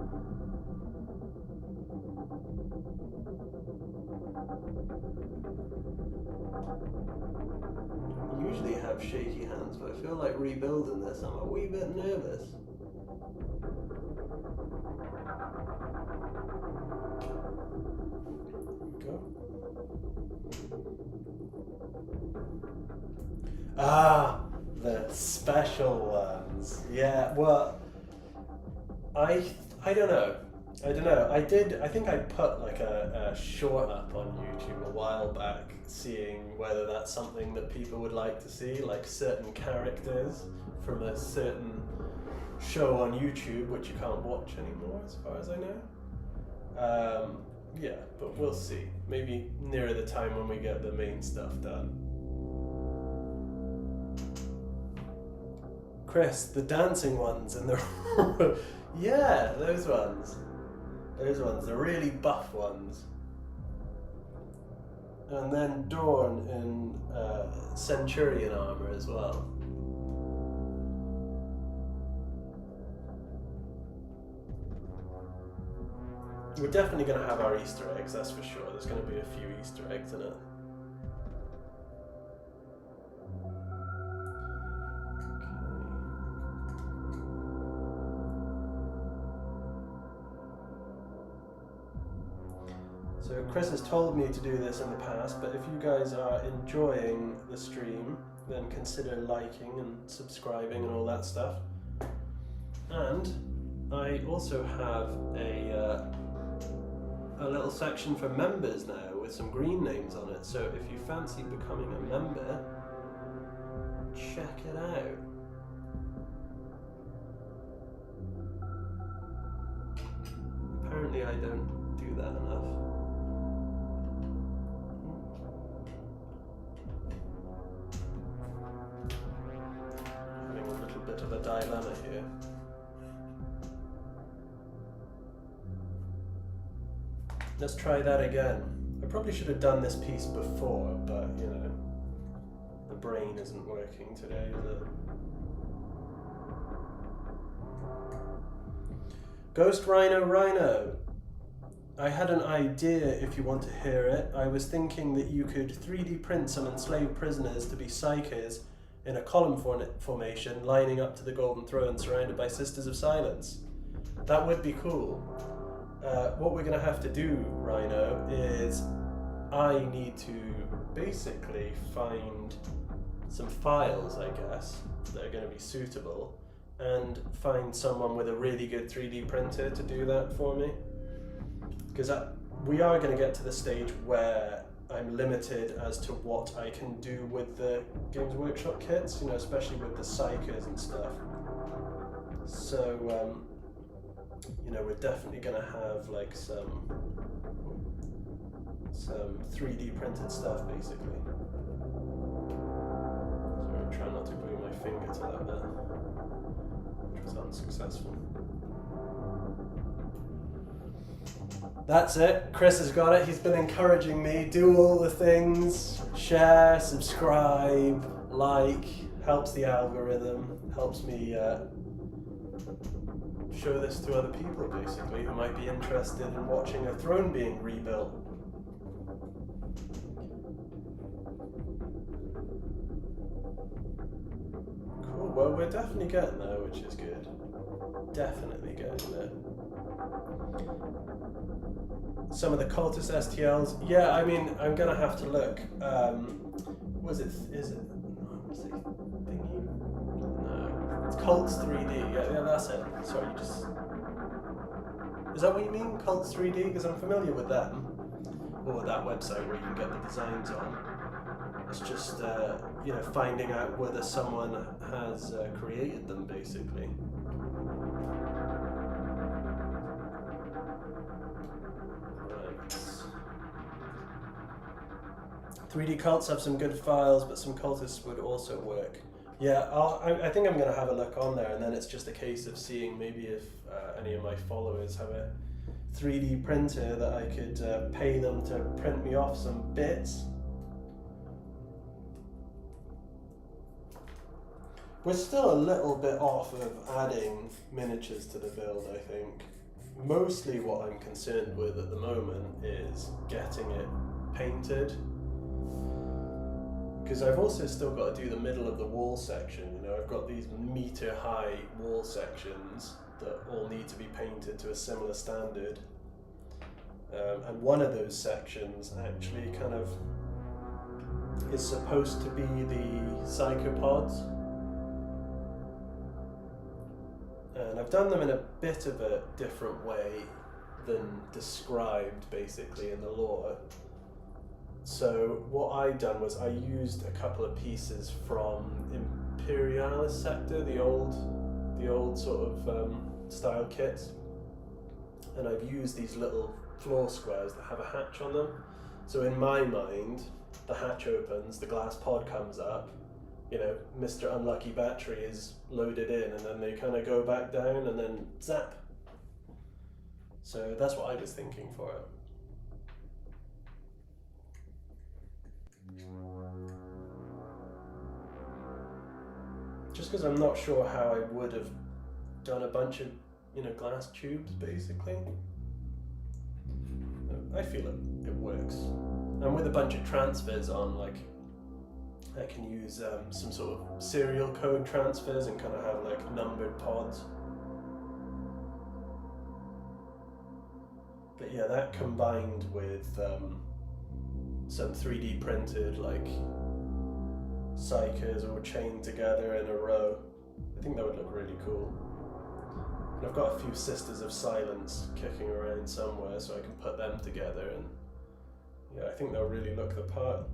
I usually have shaky hands, but I feel like rebuilding this, I'm a wee bit nervous. Go. Ah, the special ones. Yeah, well, I don't know. I don't know. I think I put like a short up on YouTube a while back, seeing whether that's something that people would like to see, like certain characters from a certain show on YouTube, which you can't watch anymore, as far as I know. Yeah, but we'll see. Maybe nearer the time when we get the main stuff done. Chris, the dancing ones and the yeah, those ones. Those ones, the really buff ones. And then Dawn in Centurion armor as well. We're definitely going to have our Easter eggs, that's for sure. There's going to be a few Easter eggs in it. So Chris has told me to do this in the past, but if you guys are enjoying the stream, then consider liking and subscribing and all that stuff. And I also have a little section for members now with some green names on it. So if you fancy becoming a member, check it out. Apparently I don't do that enough. Having a little bit of a dilemma here. Let's try that again. I probably should have done this piece before, but you know, the brain isn't working today, is it? Ghost Rhino. I had an idea if you want to hear it. I was thinking that you could 3D print some enslaved prisoners to be psychers in a column formation lining up to the Golden Throne surrounded by Sisters of Silence. That would be cool. What we're going to have to do, Rhino, is I need to basically find some files, I guess, that are going to be suitable, and find someone with a really good 3D printer to do that for me. Because we are going to get to the stage where I'm limited as to what I can do with the Games Workshop kits, you know, especially with the psychers and stuff. So, you know, we're definitely going to have like some 3D printed stuff, basically. Sorry, try not to bring my finger to that bit, which was unsuccessful. That's it. Chris has got it. He's been encouraging me. Do all the things. Share, subscribe, like. Helps the algorithm. Helps me show this to other people, basically, who might be interested in watching a throne being rebuilt. Cool. Well, we're definitely getting there, which is good. Definitely getting there. Some of the cultist STLs, yeah, I mean, I'm gonna have to look. What's it thingy? No, it's Cults 3D. Yeah, that's it. Sorry, you just. Is that what you mean, Cults 3D? Because I'm familiar with them, or with that website where you can get the designs on. It's just, you know, finding out whether someone has created them, basically. 3D cults have some good files, but some cultists would also work. Yeah, I think I'm going to have a look on there, and then it's just a case of seeing maybe if any of my followers have a 3D printer that I could pay them to print me off some bits. We're still a little bit off of adding miniatures to the build, I think. Mostly what I'm concerned with at the moment is getting it painted. Because I've also still got to do the middle of the wall section, you know, I've got these meter-high wall sections that all need to be painted to a similar standard. And one of those sections actually kind of is supposed to be the psychopods. And I've done them in a bit of a different way than described basically in the lore. So what I done was I used a couple of pieces from Imperialis sector, the old sort of style kits, and I've used these little floor squares that have a hatch on them. So in my mind, the hatch opens, the glass pod comes up, you know, Mr. Unlucky Battery is loaded in, and then they kind of go back down and then zap. So that's what I was thinking for it. Just because I'm not sure how I would have done a bunch of, you know, glass tubes basically. I feel it works. And with a bunch of transfers on, like, I can use some sort of serial code transfers and kind of have like numbered pods. But yeah, that combined with some 3D printed like psychers all chained together in a row, I think that would look really cool. And I've got a few Sisters of Silence kicking around somewhere, so I can put them together, and yeah, I think they'll really look the part.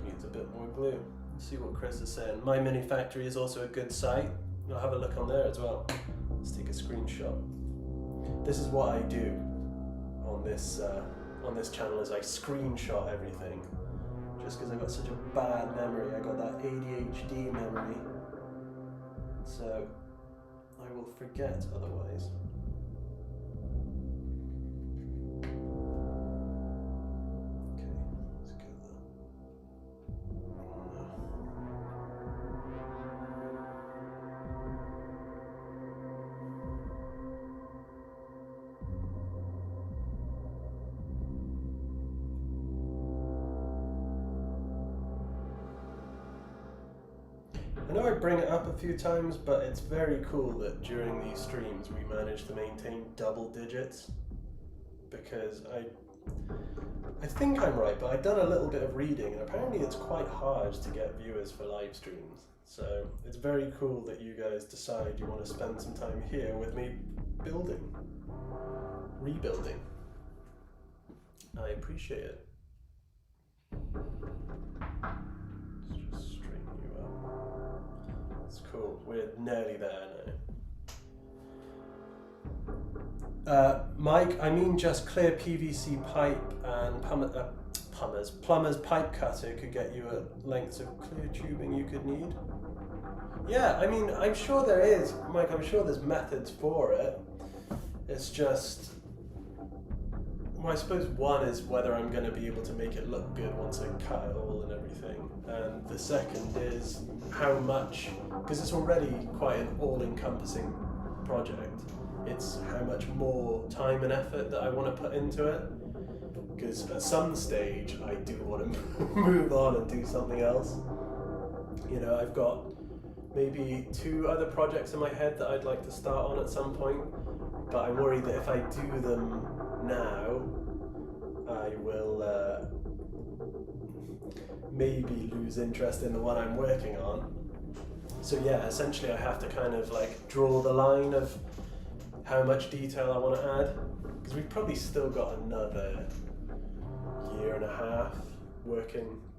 Needs a bit more glue. Let's see what Chris is saying. My Mini Factory is also a good site. I'll have a look on there as well. Let's take a screenshot. This is what I do on this channel, is I screenshot everything. Just because I got such a bad memory, I got that ADHD memory. So I will forget otherwise. Okay, let's get that. I know I bring it up a few times, but it's very cool that during these streams we manage to maintain double digits, because I think I'm right, but I've done a little bit of reading and apparently it's quite hard to get viewers for live streams. So it's very cool that you guys decide you want to spend some time here with me rebuilding. I appreciate it. Let's just straighten you up. It's cool. We're nearly there now. Mike, I mean just clear PVC pipe and plumber's pipe cutter could get you a length of clear tubing you could need. Yeah, I mean, I'm sure there is, Mike, I'm sure there's methods for it. It's just, well, I suppose one is whether I'm going to be able to make it look good once I cut it all and everything. And the second is how much, because it's already quite an all-encompassing project, it's how much more time and effort that I want to put into it. Because at some stage I do want to move on and do something else. You know, I've got maybe 2 other projects in my head that I'd like to start on at some point, but I'm worried that if I do them now, I will maybe lose interest in the one I'm working on. So yeah, essentially I have to kind of like draw the line of how much detail I want to add, because we've probably still got another 1.5 years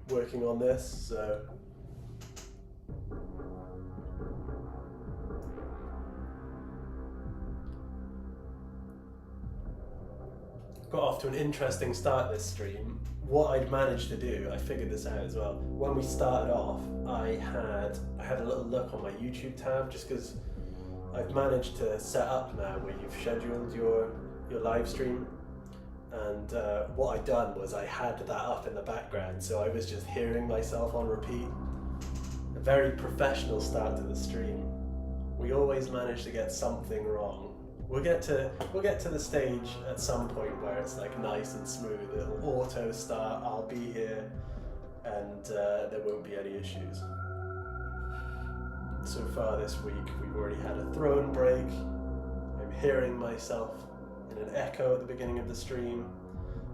working on this, so got off to an interesting start this stream. What I'd managed to do, I figured this out as well. When we started off, I had a little look on my YouTube tab, just because I've managed to set up now where you've scheduled your live stream, and what I'd done was I had that up in the background, so I was just hearing myself on repeat. A very professional start to the stream. We always manage to get something wrong. We'll get to the stage at some point where it's like nice and smooth. It'll auto start. I'll be here, and there won't be any issues. So far this week, we've already had a throne break. I'm hearing myself in an echo at the beginning of the stream.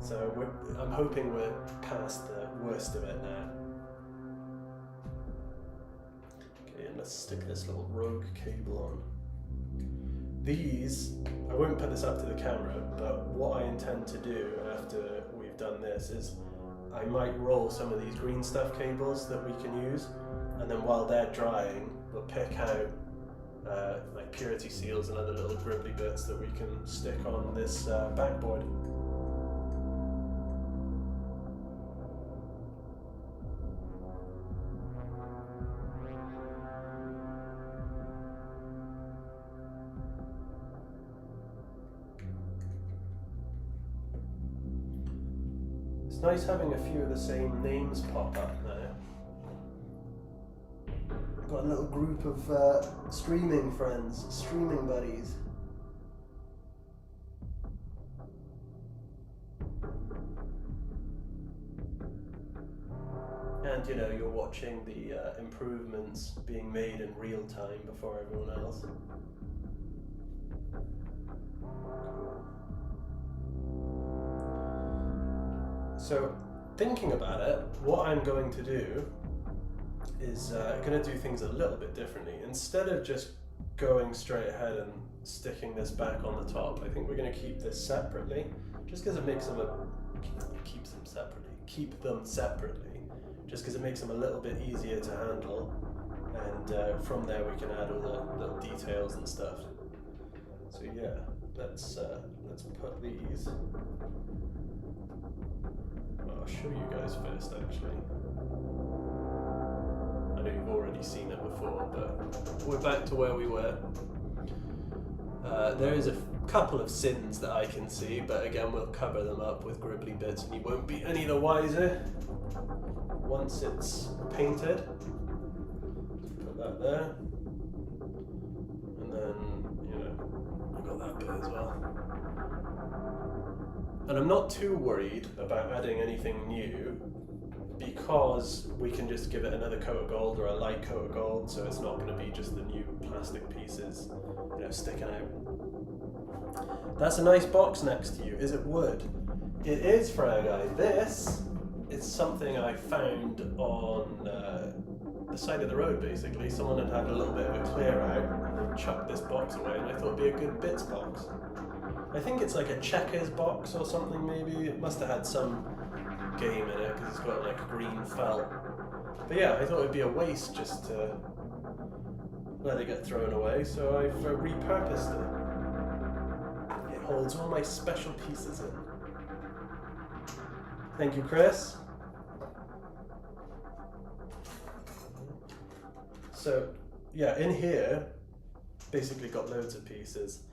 So I'm hoping we're past the worst of it now. Okay, and let's stick this little rogue cable on. These, I won't put this up to the camera, but what I intend to do after we've done this is I might roll some of these green stuff cables that we can use, and then while they're drying, we'll pick out like purity seals and other little gribbly bits that we can stick on this backboard. It's nice having a few of the same names pop up now. Got a little group of streaming friends, streaming buddies. And you know, you're watching the improvements being made in real time before everyone else. So, thinking about it, what I'm going to do is going to do things a little bit differently. Instead of just going straight ahead and sticking this back on the top, I think we're going to keep this separately, just because it makes them keep them separately, just because it makes them a little bit easier to handle, and from there we can add all the little details and stuff. So yeah, let's put these. I'll show you guys first, actually. I know you've already seen it before, but we're back to where we were. There is a couple of sins that I can see, but again, we'll cover them up with gribbly bits and you won't be any the wiser once it's painted. Put that there. And then, you know, I've got that bit as well. And I'm not too worried about adding anything new, because we can just give it another coat of gold or a light coat of gold, so it's not going to be just the new plastic pieces, you know, sticking out. That's a nice box next to you. Is it wood? It is, Fraggai. This is something I found on the side of the road, basically. Someone had had a little bit of a clear out and they chucked this box away, and I thought it'd be a good bits box. I think it's like a checkers box or something, maybe. It must have had some game in it because it's got like green felt. But yeah, I thought it'd be a waste just to let it get thrown away, so I've repurposed it. It holds all my special pieces in. Thank you, Chris. So yeah, in here, basically got loads of pieces.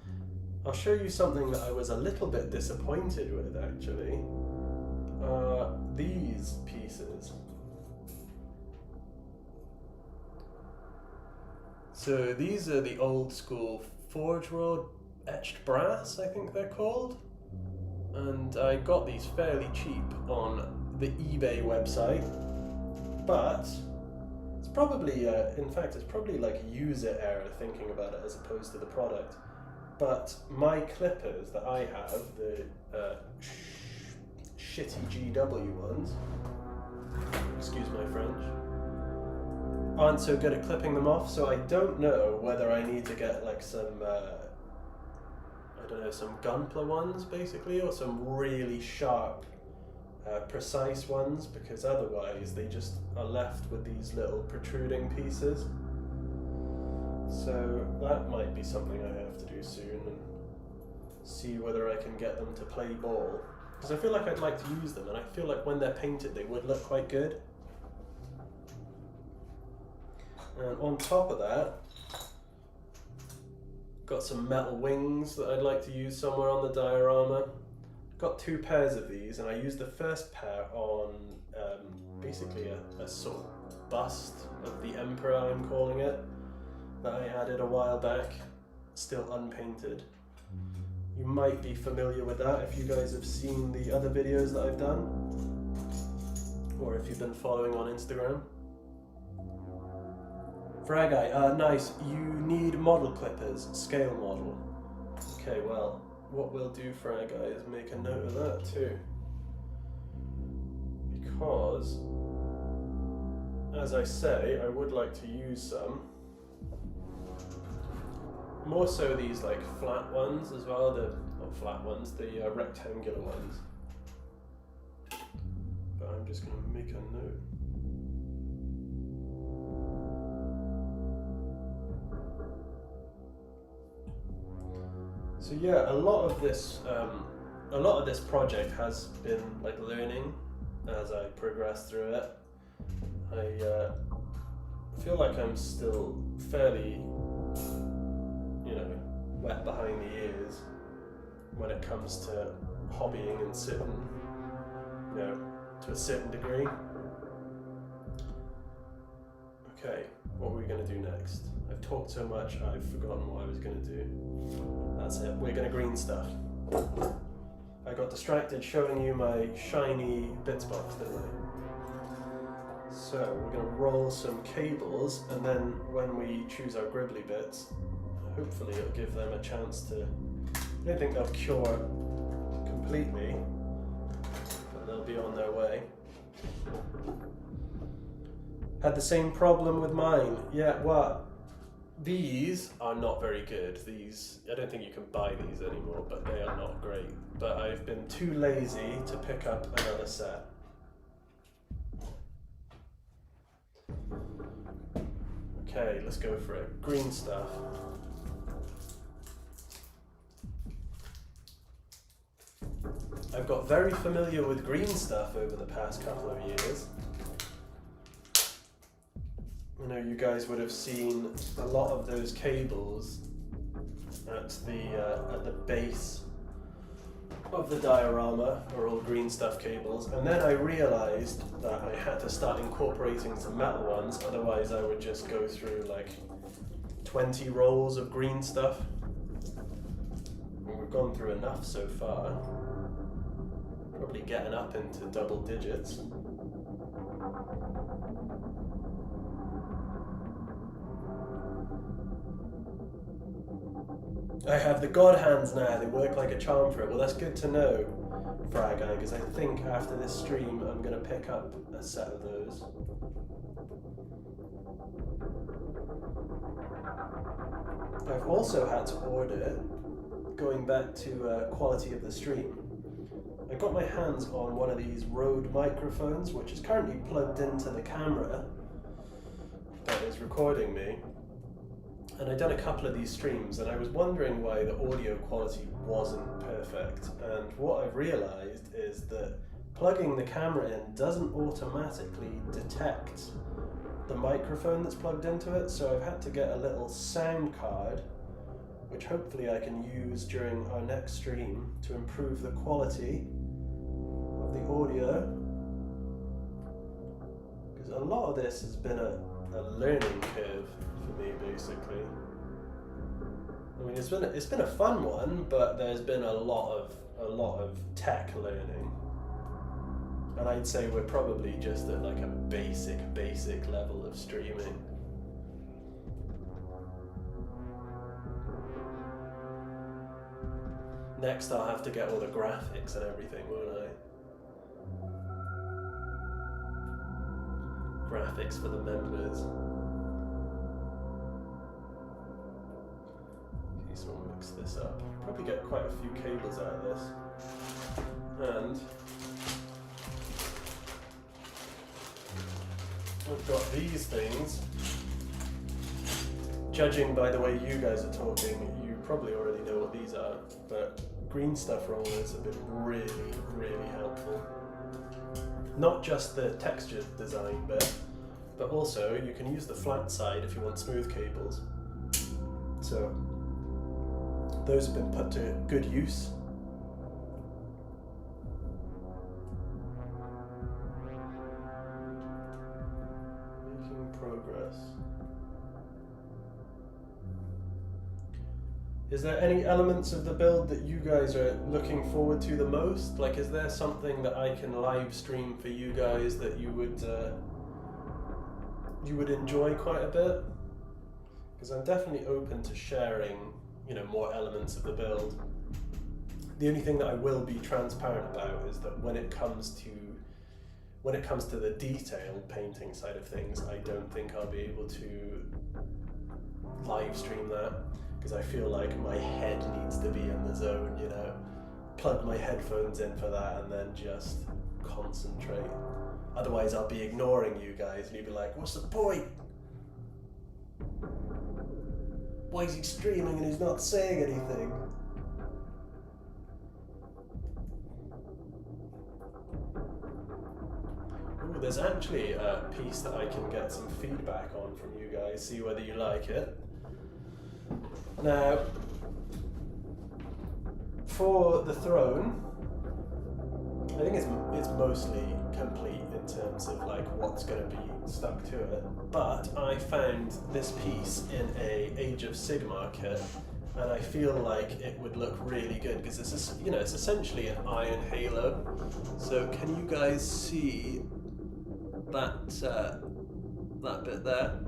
I'll show you something that I was a little bit disappointed with, actually. These pieces. So these are the old school Forge World etched brass, I think they're called. And I got these fairly cheap on the eBay website, but it's probably, in fact, it's probably like user error thinking about it as opposed to the product. But my clippers that I have, the shitty GW ones, excuse my French, aren't so good at clipping them off, so I don't know whether I need to get like some, I don't know, some Gunpla ones basically, or some really sharp, precise ones, because otherwise they just are left with these little protruding pieces. So that might be something I have to do soon, and see whether I can get them to play ball. Because I feel like I'd like to use them, and I feel like when they're painted they would look quite good. And on top of that, got some metal wings that I'd like to use somewhere on the diorama. Got 2 pairs of these, and I used the first pair on basically a sort of bust of the Emperor, I'm calling it, that I added a while back, still unpainted. You might be familiar with that if you guys have seen the other videos that I've done, or if you've been following on Instagram. Fraggai, nice. You need model clippers, scale model. Okay, well, what we'll do, Fraggai, is make a note of that too. because, as I say, I would like to use some. More so these like flat ones as well, not flat ones, the rectangular ones. But I'm just going to make a note. So yeah, a lot of this project has been like learning as I progress through it. I feel like I'm still fairly, wet behind the ears when it comes to hobbying and sitting, to a certain degree. Okay, what are we going to do next? I've talked so much, I've forgotten what I was going to do. That's it, we're going to green stuff. I got distracted showing you my shiny bits box, didn't I? So we're going to roll some cables, and then when we choose our gribbly bits, hopefully it'll give them a chance to, I don't think they'll cure completely, but they'll be on their way. Had the same problem with mine. Yeah, what? These are not very good. These, I don't think you can buy these anymore, but they are not great. But I've been too lazy to pick up another set. Okay, let's go for it. Green stuff. I've got very familiar with green stuff over the past couple of years. You guys would have seen a lot of those cables at the base of the diorama are all green stuff cables, and then I realized that I had to start incorporating some metal ones, otherwise I would just go through like 20 rolls of green stuff. And we've gone through enough so far, probably getting up into double digits. I have the God hands now, they work like a charm for it. Well, that's good to know, Frag Guy, because I think after this stream I'm going to pick up a set of those. I've also had to order, going back to quality of the stream, I got my hands on one of these Rode microphones, which is currently plugged into the camera that is recording me. And I'd done a couple of these streams, and I was wondering why the audio quality wasn't perfect. And what I've realized is that plugging the camera in doesn't automatically detect the microphone that's plugged into it, so I've had to get a little sound card, which hopefully I can use during our next stream to improve the quality of the audio. Because a lot of this has been a learning curve for me, basically. I mean, it's been a fun one, but there's been a lot of tech learning, and I'd say we're probably just at like a basic level of streaming. Next, I'll have to get all the graphics and everything, won't I? Graphics for the members. Okay, so we'll mix this up. Probably get quite a few cables out of this. And we've got these things. Judging by the way you guys are talking, you probably already know what these are, but green stuff rollers have been really helpful. Not just the texture design bit, but also you can use the flat side if you want smooth cables. So those have been put to good use. Making progress. Is there any elements of the build that you guys are looking forward to the most? Like, is there something that I can live stream for you guys that you would enjoy quite a bit? Because I'm definitely open to sharing, more elements of the build. The only thing that I will be transparent about is that when it comes to when it comes to the detailed painting side of things, I don't think I'll be able to live stream that, because I feel like my head needs to be in the zone, you know. Plug my headphones in for that and then just concentrate. Otherwise I'll be ignoring you guys and you'll be like, what's the point? Why is he streaming and he's not saying anything? Ooh, there's actually a piece that I can get some feedback on from you guys, see whether you like it. Now, for the throne, I think it's mostly complete in terms of like what's going to be stuck to it, but I found this piece in a Age of Sigmar kit, and I feel like it would look really good because it's, you know, it's essentially an iron halo. So can you guys see that that bit there?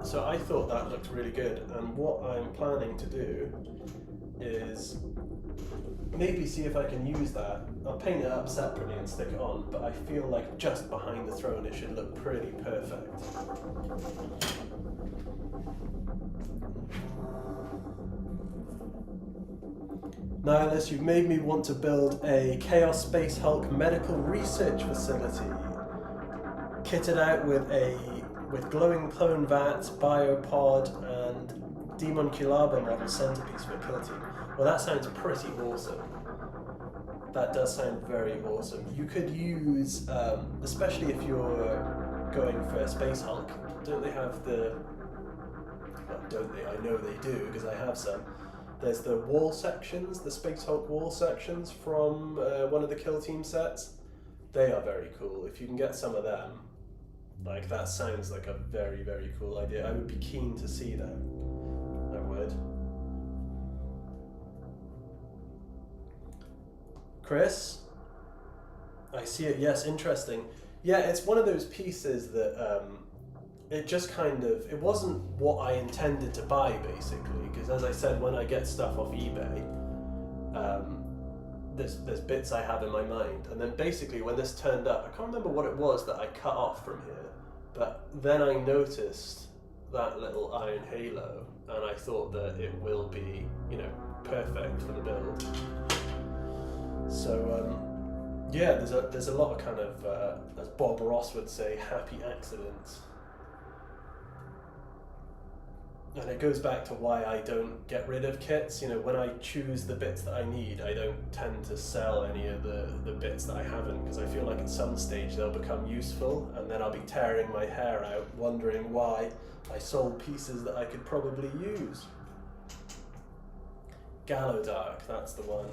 So I thought that looked really good, and what I'm planning to do is maybe see if I can use that. I'll paint it up separately and stick it on, but I feel like just behind the throne it should look pretty perfect. Nihilus, you've made me want to build a Chaos Space Hulk medical research facility, kitted out with glowing clone vats, biopod, and Demonculaba model centerpiece for a kill team. Well, that sounds pretty awesome. That does sound very awesome. You could use, especially if you're going for Space Hulk, don't they have the, well, don't they, I know they do because I have some. There's the wall sections, the Space Hulk wall sections from one of the kill team sets. They are very cool. If you can get some of them, like, that sounds like a very, very cool idea. I would be keen to see that. I would. Chris? I see it, yes, interesting. Yeah, it's one of those pieces that it just kind of, it wasn't what I intended to buy, basically, because as I said, when I get stuff off eBay, there's bits I have in my mind, and then basically when this turned up, I can't remember what it was that I cut off from here, but then I noticed that little iron halo, and I thought that it will be, you know, perfect for the build. So yeah, there's a lot of kind of, as Bob Ross would say, happy accidents. And it goes back to why I don't get rid of kits. You know, when I choose the bits that I need, I don't tend to sell any of the bits that I haven't, because I feel like at some stage they'll become useful, and then I'll be tearing my hair out wondering why I sold pieces that I could probably use. Gallow Dark, that's the one.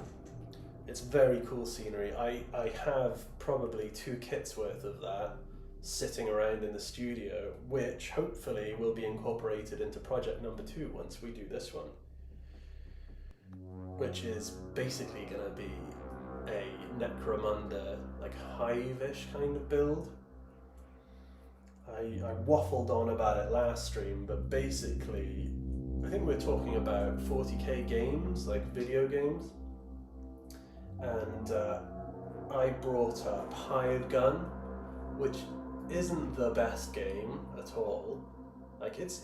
It's very cool scenery. I have probably 2 kits worth of that sitting around in the studio, which hopefully will be incorporated into project number 2 once we do this one, which is basically going to be a Necromunda, like hive-ish kind of build. I waffled on about it last stream, but basically I think we're talking about 40k games, like video games, and I brought up Hired Gun, which isn't the best game at all. Like, it's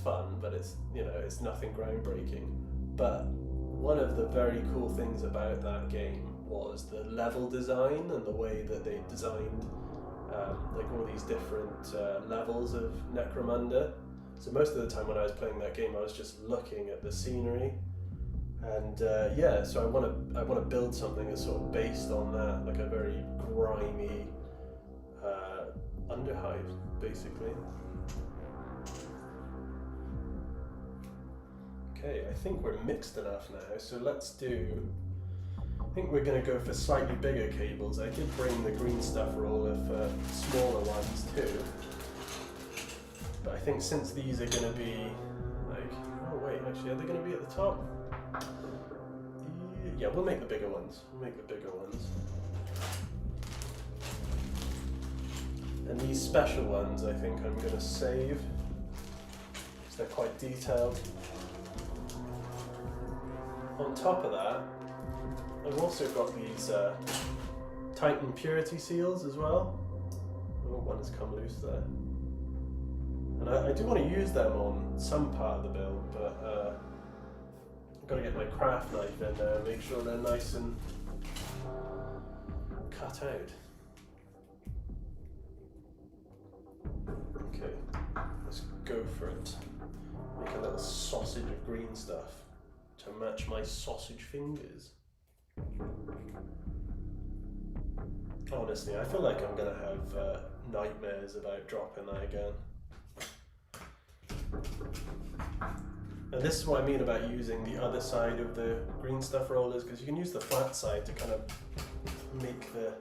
fun, but it's, you know, it's nothing groundbreaking. But one of the very cool things about that game was the level design and the way that they designed like all these different levels of Necromunda. So most of the time when I was playing that game, I was just looking at the scenery, and yeah, so I want to build something that's sort of based on that, like a very grimy underhive, basically. Okay, I think we're mixed enough now, so let's do, I think we're going to go for slightly bigger cables. I did bring the green stuff roller for smaller ones too, but I think since these are going to be like, oh wait, actually, are they going to be at the top? Yeah, we'll make the bigger ones. And these special ones, I think I'm going to save, because they're quite detailed. On top of that, I've also got these Titan purity seals as well. Oh, one has come loose there. And I do want to use them on some part of the build, but I've got to get my craft knife in there and make sure they're nice and cut out. Okay, let's go for it. Make a little sausage of green stuff to match my sausage fingers. Honestly, I feel like I'm gonna have nightmares about dropping that again. And this is what I mean about using the other side of the green stuff rollers, because you can use the flat side to kind of make the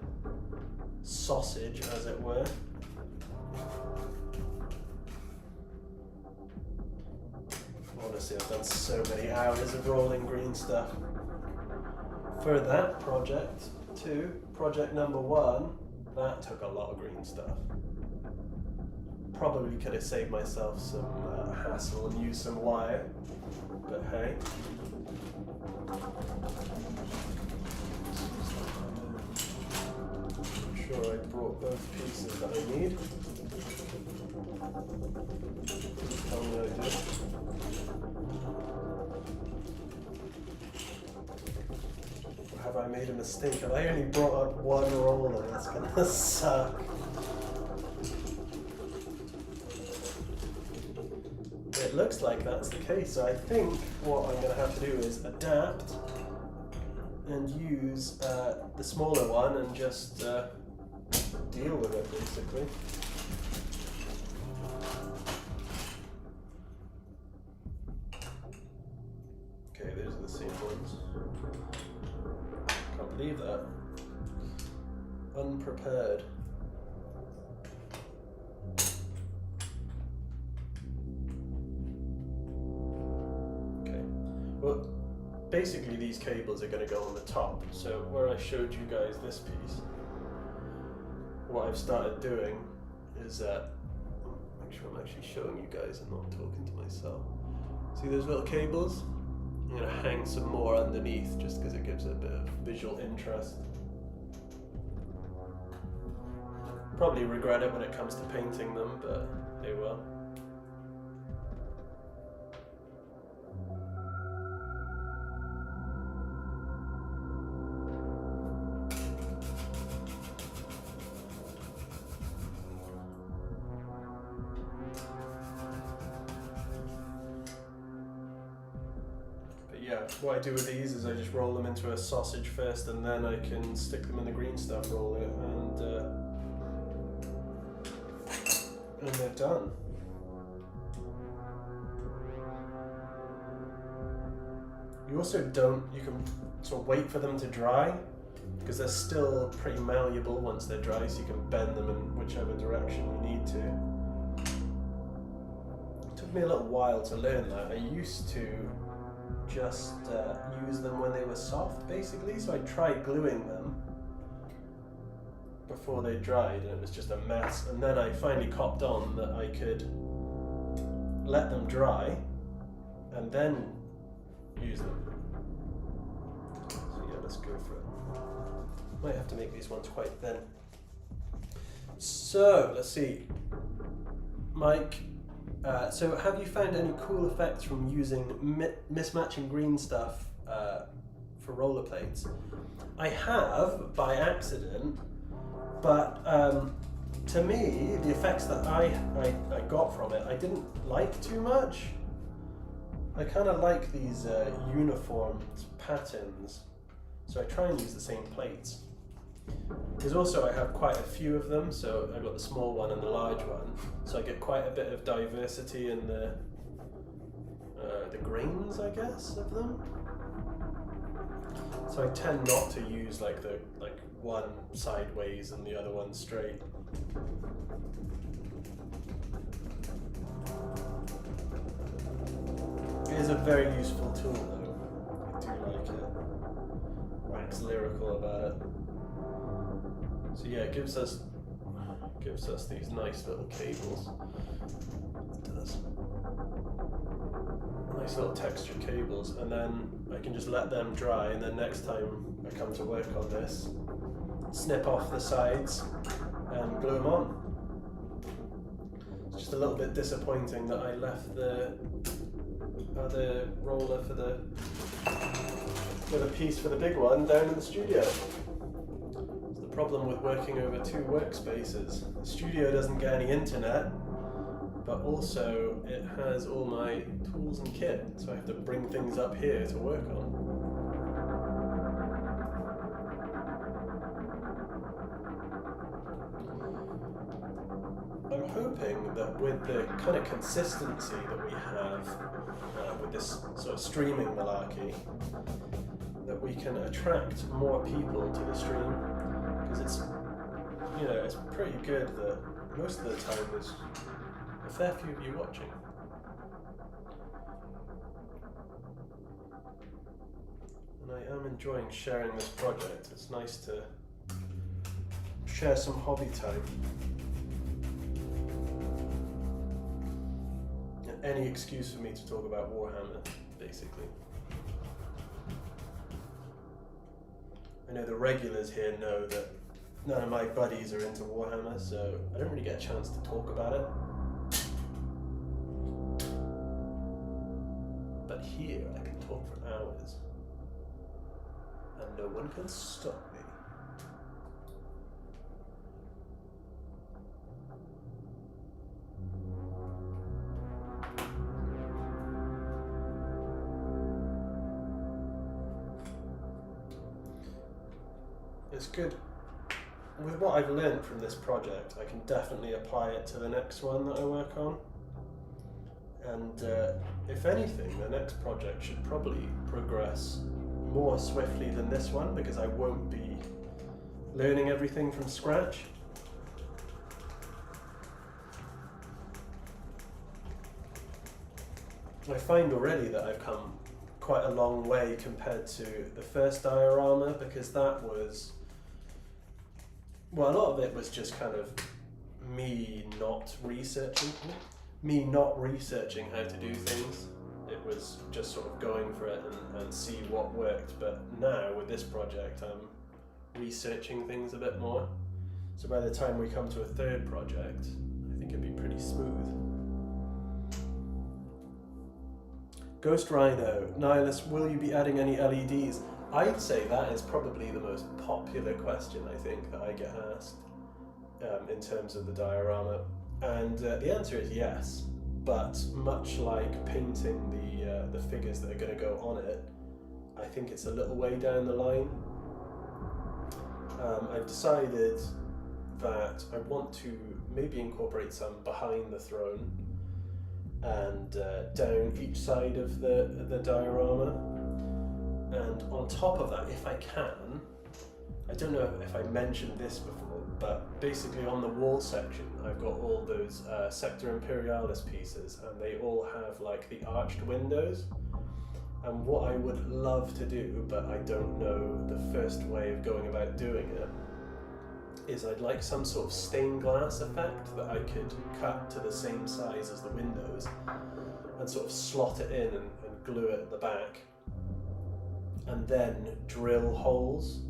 sausage, as it were. Honestly, I've done so many hours of rolling green stuff. For that project too, project number 1, that took a lot of green stuff. Probably could have saved myself some hassle and used some wire, but hey. I'm sure I brought both pieces that I need. Tell me what I did. Have I made a mistake? Have I only brought up one roller? That's gonna suck. It looks like that's the case, so I think what I'm gonna have to do is adapt and use the smaller one and just deal with it, basically. Okay, those are the same ones. Can't believe that. Unprepared. Okay. Well, basically these cables are going to go on the top. So where I showed you guys this piece, what I've started doing is make sure I'm actually showing you guys and not talking to myself. See those little cables? I'm going to hang some more underneath just because it gives it a bit of visual interest. Probably regret it when it comes to painting them, but hey well. Yeah, what I do with these is I just roll them into a sausage first, and then I can stick them in the green stuff roller, and they're done. You also you can sort of wait for them to dry, because they're still pretty malleable once they're dry, so you can bend them in whichever direction you need to. It took me a little while to learn that. I used to just use them when they were soft, basically, so I tried gluing them before they dried and it was just a mess, and then I finally copped on that I could let them dry and then use them. So yeah, let's go for it. Might have to make these ones quite thin. So let's see, Mike, so have you found any cool effects from using mismatching green stuff for roller plates? I have, by accident, but to me, the effects that I got from it, I didn't like too much. I kind of like these uniformed patterns, so I try and use the same plates. Because also I have quite a few of them, so I've got the small one and the large one, so I get quite a bit of diversity in the grains, I guess, of them. So I tend not to use like one sideways and the other one straight. It is a very useful tool though. I do like it. Wax lyrical about it. So yeah, it gives us these nice little cables. It does. nice little textured cables, and then I can just let them dry, and then next time I come to work on this, snip off the sides and glue them on. It's just a little bit disappointing that I left the other roller for the piece for the big one down in the studio. It's the problem with working over two workspaces. The studio doesn't get any internet, but also it has all my tools and kit, so I have to bring things up here to work on. I'm hoping that with the kind of consistency that we have with this sort of streaming malarkey, that we can attract more people to the stream, because it's, you know, it's pretty good that most of the time there's a fair few of you watching. And I am enjoying sharing this project. It's nice to share some hobby time. And any excuse for me to talk about Warhammer, basically. I know the regulars here know that none of my buddies are into Warhammer, so I don't really get a chance to talk about it. But here I can talk for hours, and no one can stop me. It's good. With what I've learned from this project, I can definitely apply it to the next one that I work on. And if anything, the next project should probably progress more swiftly than this one, because I won't be learning everything from scratch. I find already that I've come quite a long way compared to the first diorama, because that was, well, a lot of it was just kind of me not researching how to do things. It was just sort of going for it and see what worked. But now with this project, I'm researching things a bit more. So by the time we come to a third project, I think it'd be pretty smooth. Ghost Rhino, Nihilus, will you be adding any LEDs? I'd say that is probably the most popular question, I think, that I get asked in terms of the diorama. And the answer is yes, but much like painting the figures that are going to go on it, I think it's a little way down the line. I've decided that I want to maybe incorporate some behind the throne and down each side of the diorama. And on top of that, if I can, I don't know if I mentioned this before, but basically on the wall section, I've got all those Sector Imperialis pieces, and they all have like the arched windows. And what I would love to do, but I don't know the first way of going about doing it, is I'd like some sort of stained glass effect that I could cut to the same size as the windows and sort of slot it in and glue it at the back. And then drill holes.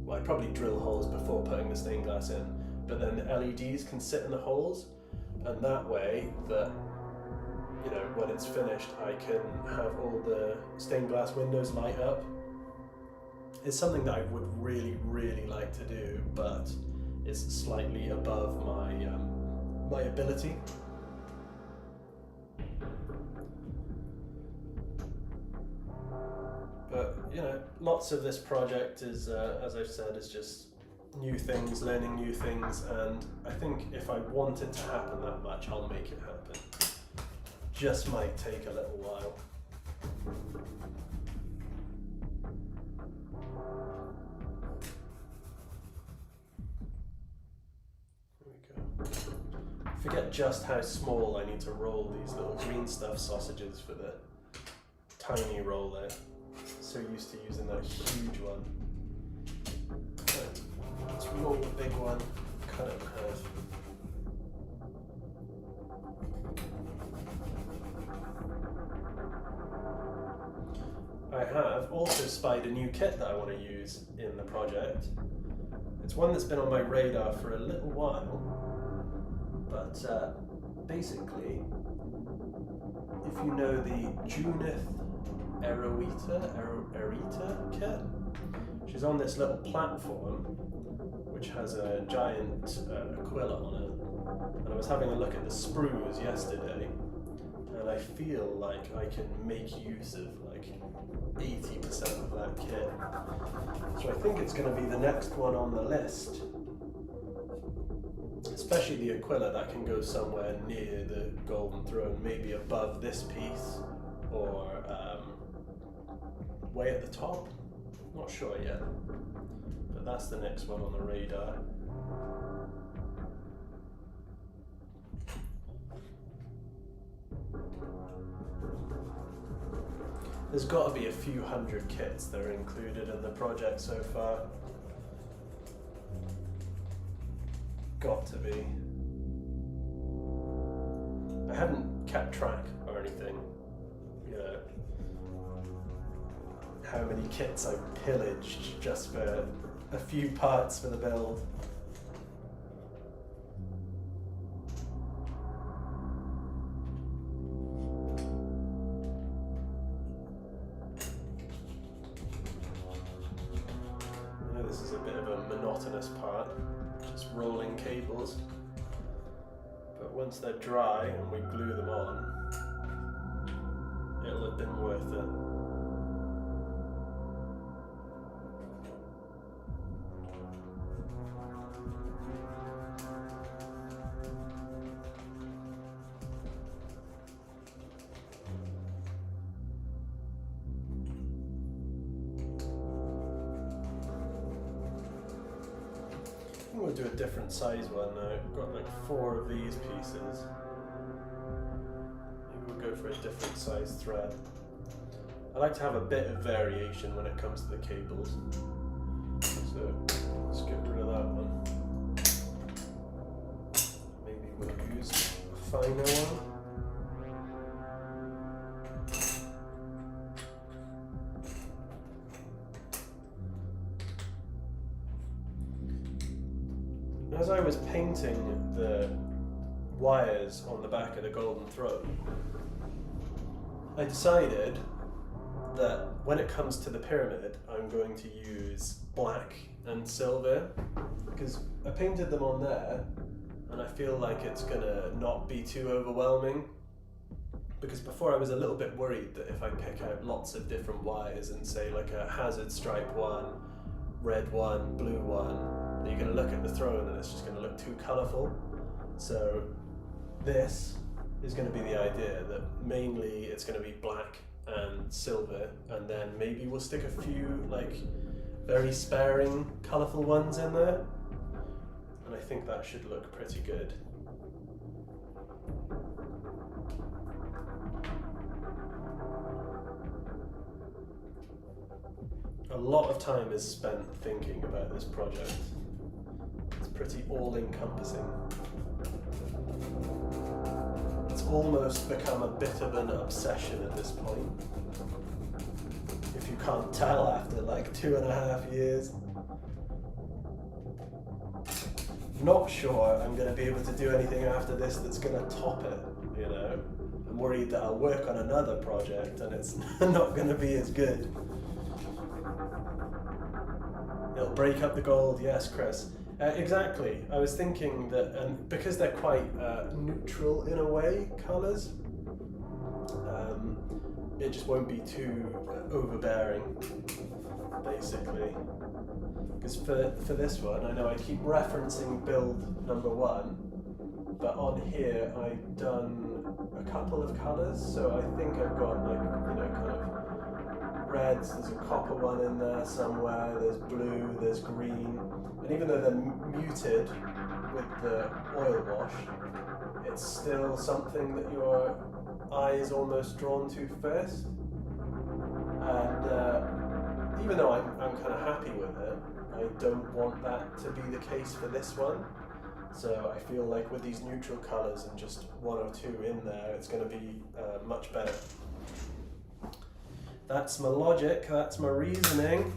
Well, I'd probably drill holes before putting the stained glass in, but then the LEDs can sit in the holes, and that way that, you know, when it's finished, I can have all the stained glass windows light up. It's something that I would really, really like to do, but it's slightly above my my ability. But, you know, lots of this project is, as I've said, is just new things, learning new things, and I think if I want it to happen that much, I'll make it happen. Just might take a little while. There we go. I forget just how small I need to roll these little green stuff sausages for the tiny roller. So used to using that huge one. Right, let's roll the big one, cut it in half. I have also spied a new kit that I want to use in the project. It's one that's been on my radar for a little while, but basically, if you know the Junith Erita kit, she's on this little platform which has a giant Aquila on it, and I was having a look at the sprues yesterday, and I feel like I can make use of like 80% of that kit. So I think it's going to be the next one on the list. Especially the Aquila, that can go somewhere near the Golden Throne, maybe above this piece, or way at the top. Not sure yet, but that's the next one on the radar. There's got to be a few hundred kits that are included in the project so far. Got to be. I haven't kept track or anything, you know, how many kits I've pillaged just for a few parts for the build. This is a bit of a monotonous part, just rolling cables, but once they're dry and we glue them on, it'll have been worth it. We'll do a different size one now. I've got like 4 of these pieces. Maybe we'll go for a different size thread. I like to have a bit of variation when it comes to the cables. So let's get rid of that one. Maybe we'll use a finer one. As I was painting the wires on the back of the Golden Throne, I decided that when it comes to the pyramid, I'm going to use black and silver, because I painted them on there, and I feel like it's gonna not be too overwhelming, because before I was a little bit worried that if I pick out lots of different wires and say like a hazard stripe one, red one, blue one, you're going to look at the throne and it's just going to look too colourful. So this is going to be the idea that mainly it's going to be black and silver, and then maybe we'll stick a few like very sparing colourful ones in there, and I think that should look pretty good. A lot of time is spent thinking about this project. It's pretty all-encompassing. It's almost become a bit of an obsession at this point. If you can't tell after like 2.5 years. Not sure I'm going to be able to do anything after this that's going to top it, you know. I'm worried that I'll work on another project and it's not going to be as good. It'll break up the gold, yes, Chris. Exactly. I was thinking that because they're quite neutral in a way, colours, it just won't be too overbearing, basically. Because for this one, I know I keep referencing build number 1, but on here I've done a couple of colours, so I think I've got like, you know, kind of reds, there's a copper one in there somewhere, there's blue, there's green, and even though they're muted with the oil wash, it's still something that your eye is almost drawn to first. And even though I'm kind of happy with it, I don't want that to be the case for this one. So I feel like with these neutral colours and just 1 or 2 in there, it's going to be much better. That's my logic, that's my reasoning.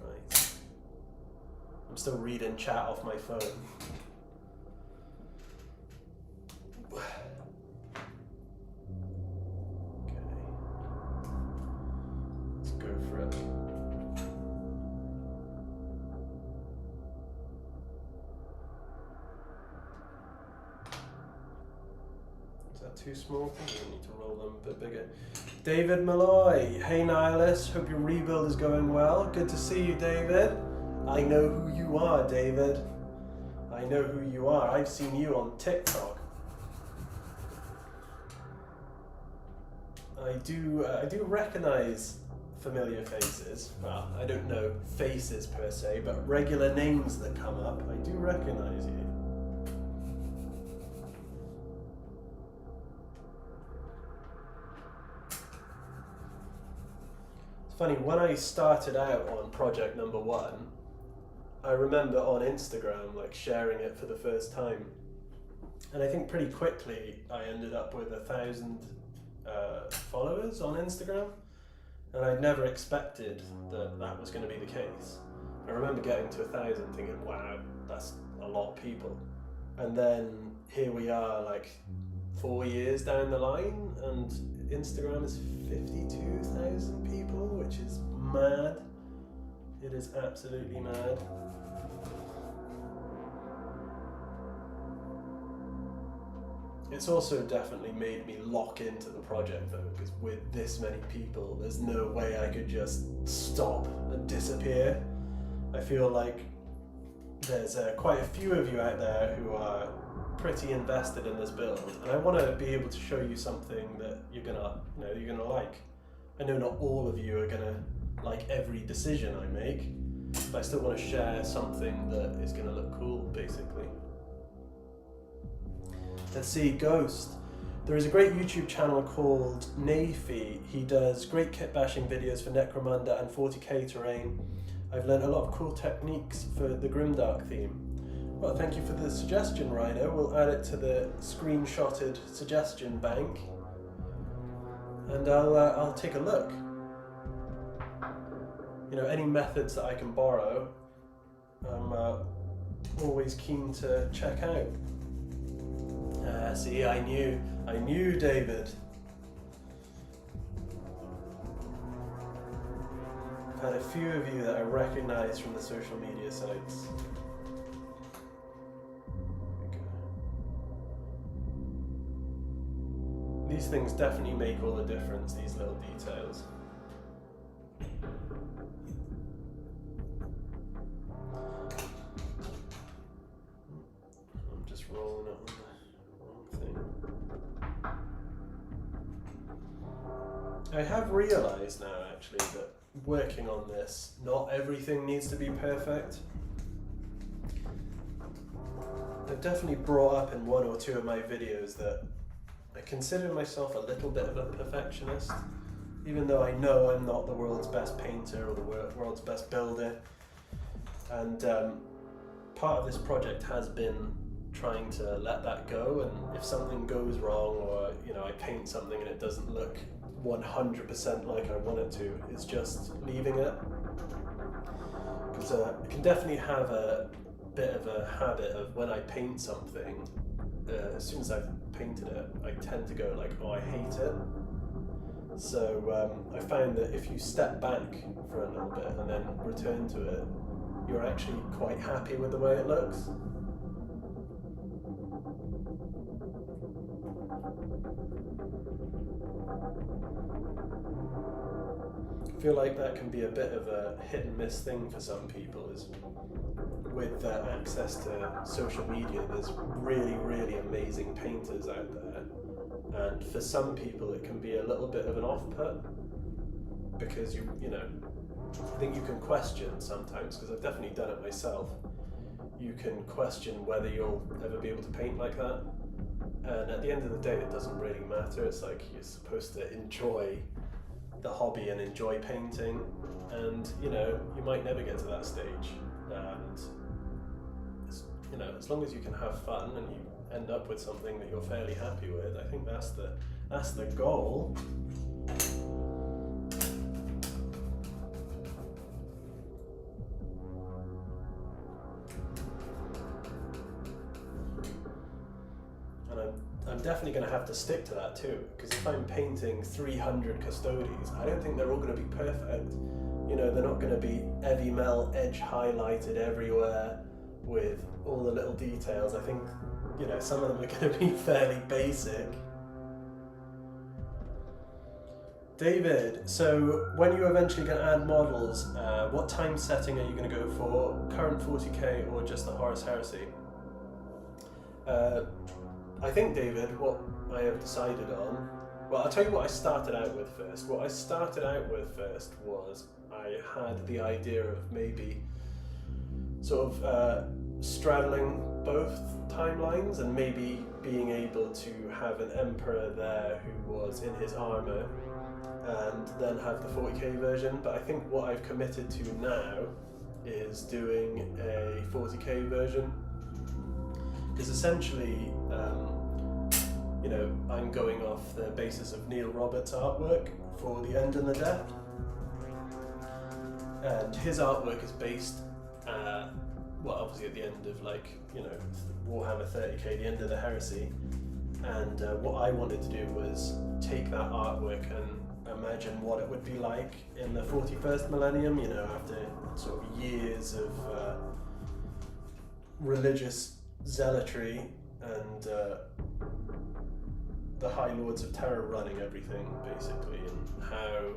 Right. I'm still reading chat off my phone. Too small? We need to roll them a bit bigger. David Malloy, hey Nihilist, hope your rebuild is going well. Good to see you, David. I know who you are, David. I know who you are. I've seen you on TikTok. I do recognize familiar faces. Well, I don't know faces per se, but regular names that come up, I do recognize you. Funny, when I started out on project number 1, I remember on Instagram like sharing it for the first time, and I think pretty quickly I ended up with 1,000 followers on Instagram, and I'd never expected that that was going to be the case. I remember getting to 1,000 thinking, wow, that's a lot of people, and then here we are like 4 years down the line, and Instagram is 52,000 people, which is mad. It is absolutely mad. It's also definitely made me lock into the project though, because with this many people, there's no way I could just stop and disappear. I feel like there's quite a few of you out there who are pretty invested in this build, and I want to be able to show you something that you're gonna like. I know not all of you are gonna like every decision I make, but I still want to share something that is gonna look cool, basically. Let's see, Ghost. There is a great YouTube channel called Nafi. He does great kit bashing videos for Necromunda and 40k terrain. I've learned a lot of cool techniques for the Grimdark theme. Well, thank you for the suggestion, Rhino. We'll add it to the screenshotted suggestion bank, and I'll take a look. You know, any methods that I can borrow, I'm always keen to check out. See, I knew, David. I've had a few of you that I recognize from the social media sites. These things definitely make all the difference, these little details. I'm just rolling it on the wrong thing. I have realised now actually that working on this, not everything needs to be perfect. I've definitely brought up in 1 or 2 of my videos that I consider myself a little bit of a perfectionist, even though I know I'm not the world's best painter or the world's best builder. And part of this project has been trying to let that go, and if something goes wrong, or I paint something and it doesn't look 100% like I want it to, it's just leaving it. Because I can definitely have a bit of a habit of when I paint something, as soon as I've painted it, I tend to go like, oh, I hate it. So I found that if you step back for a little bit and then return to it, you're actually quite happy with the way it looks. I feel like that can be a bit of a hit and miss thing for some people, is with access to social media, there's really, really amazing painters out there, and for some people it can be a little bit of an off-put, because I think you can question sometimes, because I've definitely done it myself, you can question whether you'll ever be able to paint like that, and at the end of the day it doesn't really matter. It's like you're supposed to enjoy the hobby and enjoy painting, and you might never get to that stage, and it's you know, as long as you can have fun and you end up with something that you're fairly happy with, I think that's the goal. And I'm definitely going to have to stick to that too, because if I'm painting 300 custodies, I don't think they're all going to be perfect. You know, they're not going to be heavy mel edge highlighted everywhere with all the little details. I think, you know, some of them are going to be fairly basic. David, so when you're eventually going to add models, what time setting are you going to go for? Current 40k or just the Horus Heresy? I think, David, what I have decided on, well, I'll tell you what I started out with first. What I started out with first was I had the idea of maybe sort of straddling both timelines and maybe being able to have an emperor there who was in his armor and then have the 40k version. But I think what I've committed to now is doing a 40k version, because essentially you know, I'm going off the basis of Neil Roberts' artwork for The End and the Death, and his artwork is based well, obviously at the end of, like, you know, Warhammer 30k, the end of the Heresy, and what I wanted to do was take that artwork and imagine what it would be like in the 41st millennium, you know, after sort of years of religious zealotry and the High Lords of Terror running everything, basically, and how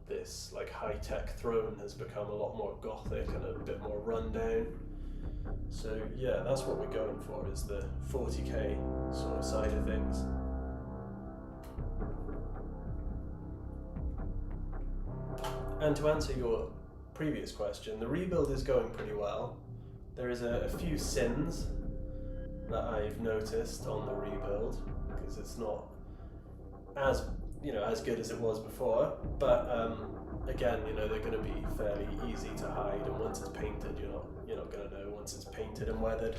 this, like, high-tech throne has become a lot more gothic and a bit more rundown. So yeah, that's what we're going for, is the 40k sort of side of things. And to answer your previous question, the rebuild is going pretty well. There is a few sins that I've noticed on the rebuild, because it's not as, you know, as good as it was before, but again, you know, they're going to be fairly easy to hide, and once it's painted, you're not going to know once it's painted and weathered.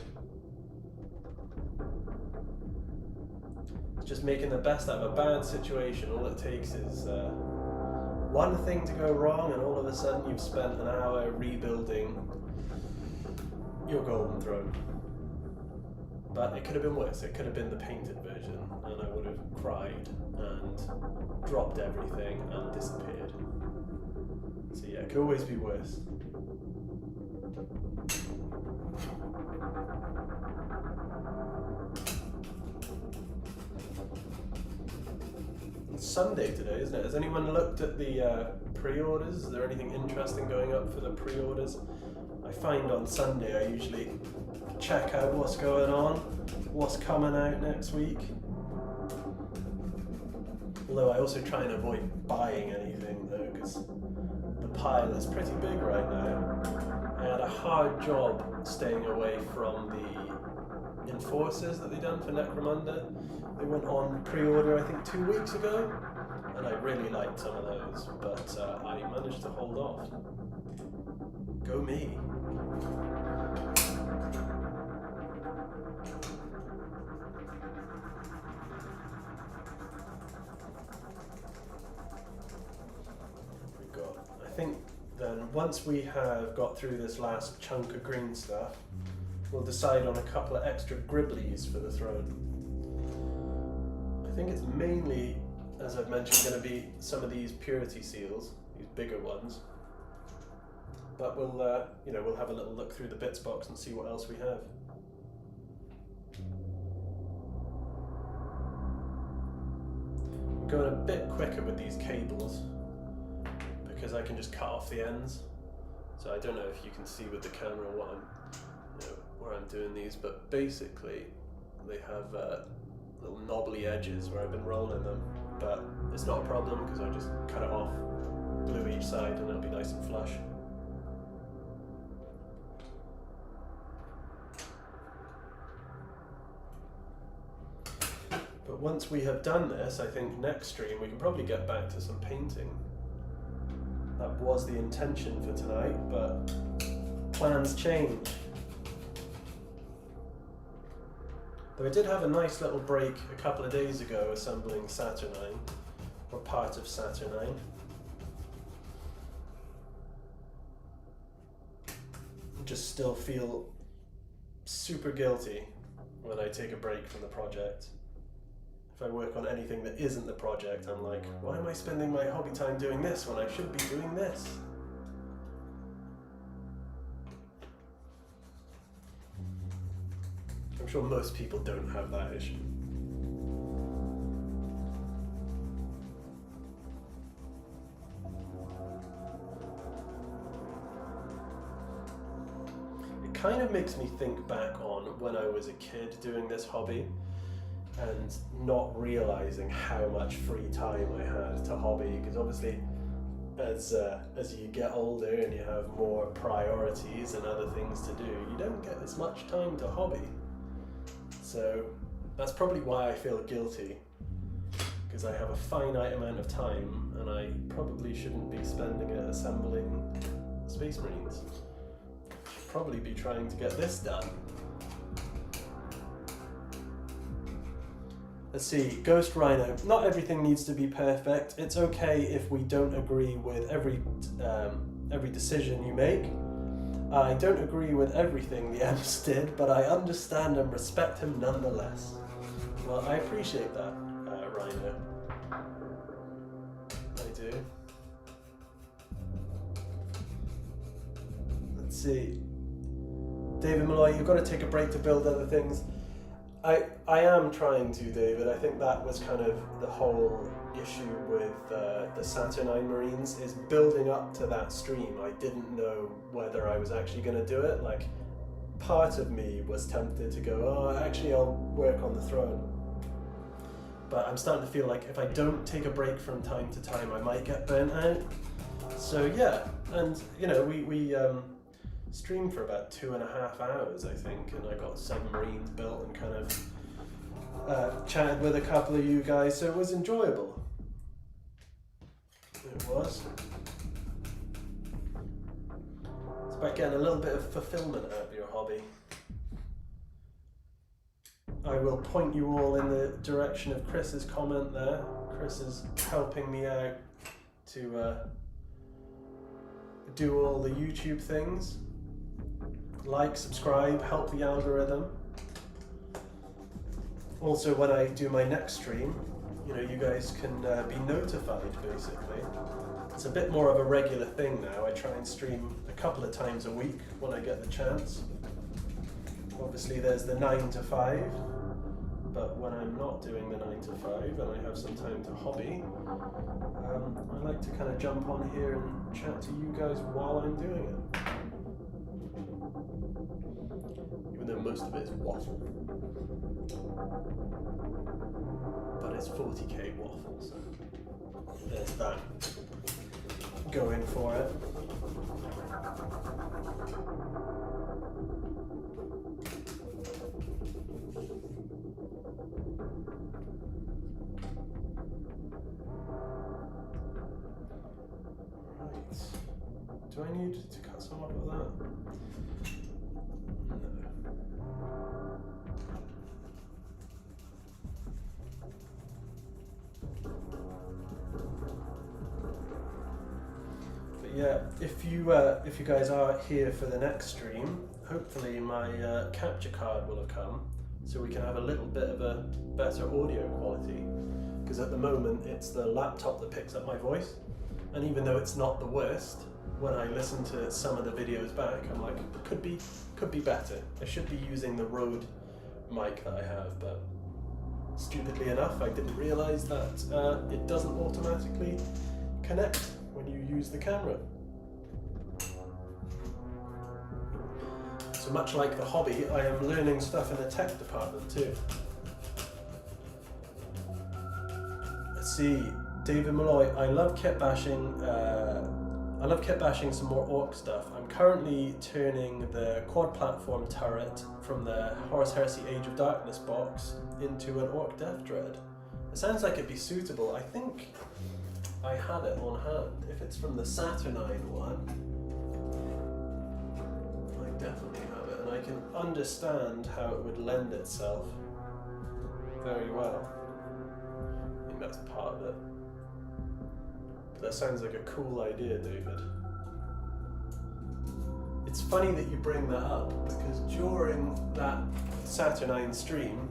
It's just making the best out of a bad situation. All it takes is one thing to go wrong, and all of a sudden you've spent an hour rebuilding your golden throne. But it could have been worse. It could have been the painted version, and I would have cried and dropped everything and disappeared. So yeah, it could always be worse. It's Sunday today, isn't it? Has anyone looked at the pre-orders? Is there anything interesting going up for the pre-orders? I find on Sunday I usually check out what's going on, what's coming out next week. Although I also try and avoid buying anything though, because the pile is pretty big right now. I had a hard job staying away from the Enforcers that they done for Necromunda. They went on pre-order I think 2 weeks ago, and I really liked some of those, but I managed to hold off. Go me. I think then once we have got through this last chunk of green stuff, we'll decide on a couple of extra gribblies for the throne. I think it's mainly, as I've mentioned, going to be some of these purity seals, these bigger ones. But we'll, you know, we'll have a little look through the bits box and see what else we have. I'm going a bit quicker with these cables, because I can just cut off the ends. So I don't know if you can see with the camera what I'm, you know, where I'm doing these, but basically they have little knobbly edges where I've been rolling them, but it's not a problem because I just cut it off, glue each side, and it'll be nice and flush. But once we have done this, I think next stream we can probably get back to some painting. That was the intention for tonight, but plans change. Though I did have a nice little break a couple of days ago assembling Saturnine, or part of Saturnine. I just still feel super guilty when I take a break from the project. If I work on anything that isn't the project, I'm like, why am I spending my hobby time doing this when I should be doing this? I'm sure most people don't have that issue. It kind of makes me think back on when I was a kid doing this hobby and not realizing how much free time I had to hobby, because obviously as you get older and you have more priorities and other things to do, you don't get as much time to hobby. So that's probably why I feel guilty, because I have a finite amount of time and I probably shouldn't be spending it assembling Space Marines. Should probably be trying to get this done. Let's see, Ghost Rhino. Not everything needs to be perfect. It's okay if we don't agree with every decision you make. I don't agree with everything the Emps did, but I understand and respect him nonetheless. Well, I appreciate that, Rhino. I do. Let's see. David Malloy, you've got to take a break to build other things. I am trying to, David. I think that was kind of the whole issue with the Saturnine Marines, is building up to that stream. I didn't know whether I was actually going to do it. Like, part of me was tempted to go, oh, actually I'll work on the throne. But I'm starting to feel like if I don't take a break from time to time, I might get burnt out. So yeah, and you know, we streamed for about 2.5 hours, I think, and I got 7 Marines built and kind of chatted with a couple of you guys, so it was enjoyable. It was. It's about getting a little bit of fulfillment out of your hobby. I will point you all in the direction of Chris's comment there. Chris is helping me out to do all the YouTube things. Like, subscribe, help the algorithm. Also, when I do my next stream, you know, you guys can be notified, basically. It's a bit more of a regular thing now. I try and stream a couple of times a week when I get the chance. Obviously, there's the 9 to 5, but when I'm not doing the 9 to 5 and I have some time to hobby, I like to kind of jump on here and chat to you guys while I'm doing it. Even though most of it is waffle. But it's 40k waffle, so there's that. Going for it. Right. Do I need to cut some off of that? Yeah, if you guys are here for the next stream, hopefully my capture card will have come, so we can have a little bit of a better audio quality. Because at the moment it's the laptop that picks up my voice, and even though it's not the worst, when I listen to some of the videos back, I'm like, could be better. I should be using the Rode mic that I have, but stupidly enough, I didn't realize that it doesn't automatically connect when you use the camera. So much like the hobby, I am learning stuff in the tech department too. Let's see, David Malloy, I love kit bashing some more orc stuff. I'm currently turning the quad platform turret from the Horus Heresy Age of Darkness box into an orc death dread. It sounds like it'd be suitable. I think I had it on hand. If it's from the Saturnine one, I definitely have it, and I can understand how it would lend itself very well. I think that's part of it. But that sounds like a cool idea, David. It's funny that you bring that up, because during that Saturnine stream,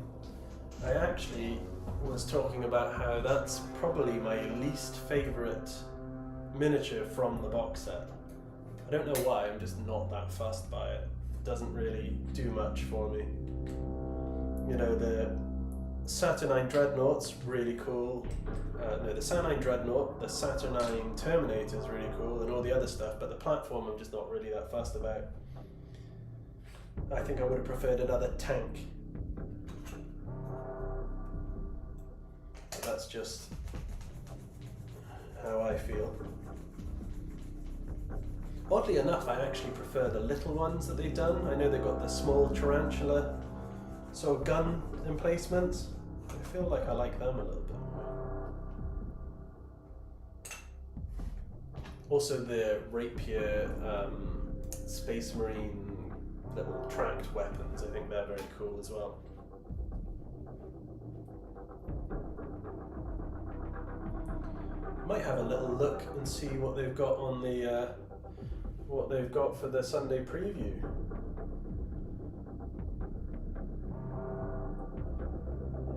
I actually was talking about how that's probably my least favourite miniature from the box set. I don't know why, I'm just not that fussed by it. It doesn't really do much for me. You know, the Saturnine Dreadnought's really cool. No, the Saturnine Dreadnought, the Saturnine Terminator's really cool, and all the other stuff, but the platform I'm just not really that fussed about. I think I would have preferred another tank. But that's just how I feel. Oddly enough, I actually prefer the little ones that they've done. I know they've got the small tarantula sort of gun emplacements. I feel like I like them a little bit more. Also the rapier Space Marine little tracked weapons, I think they're very cool as well. Might have a little look and see what they've got on the what they've got for the Sunday preview.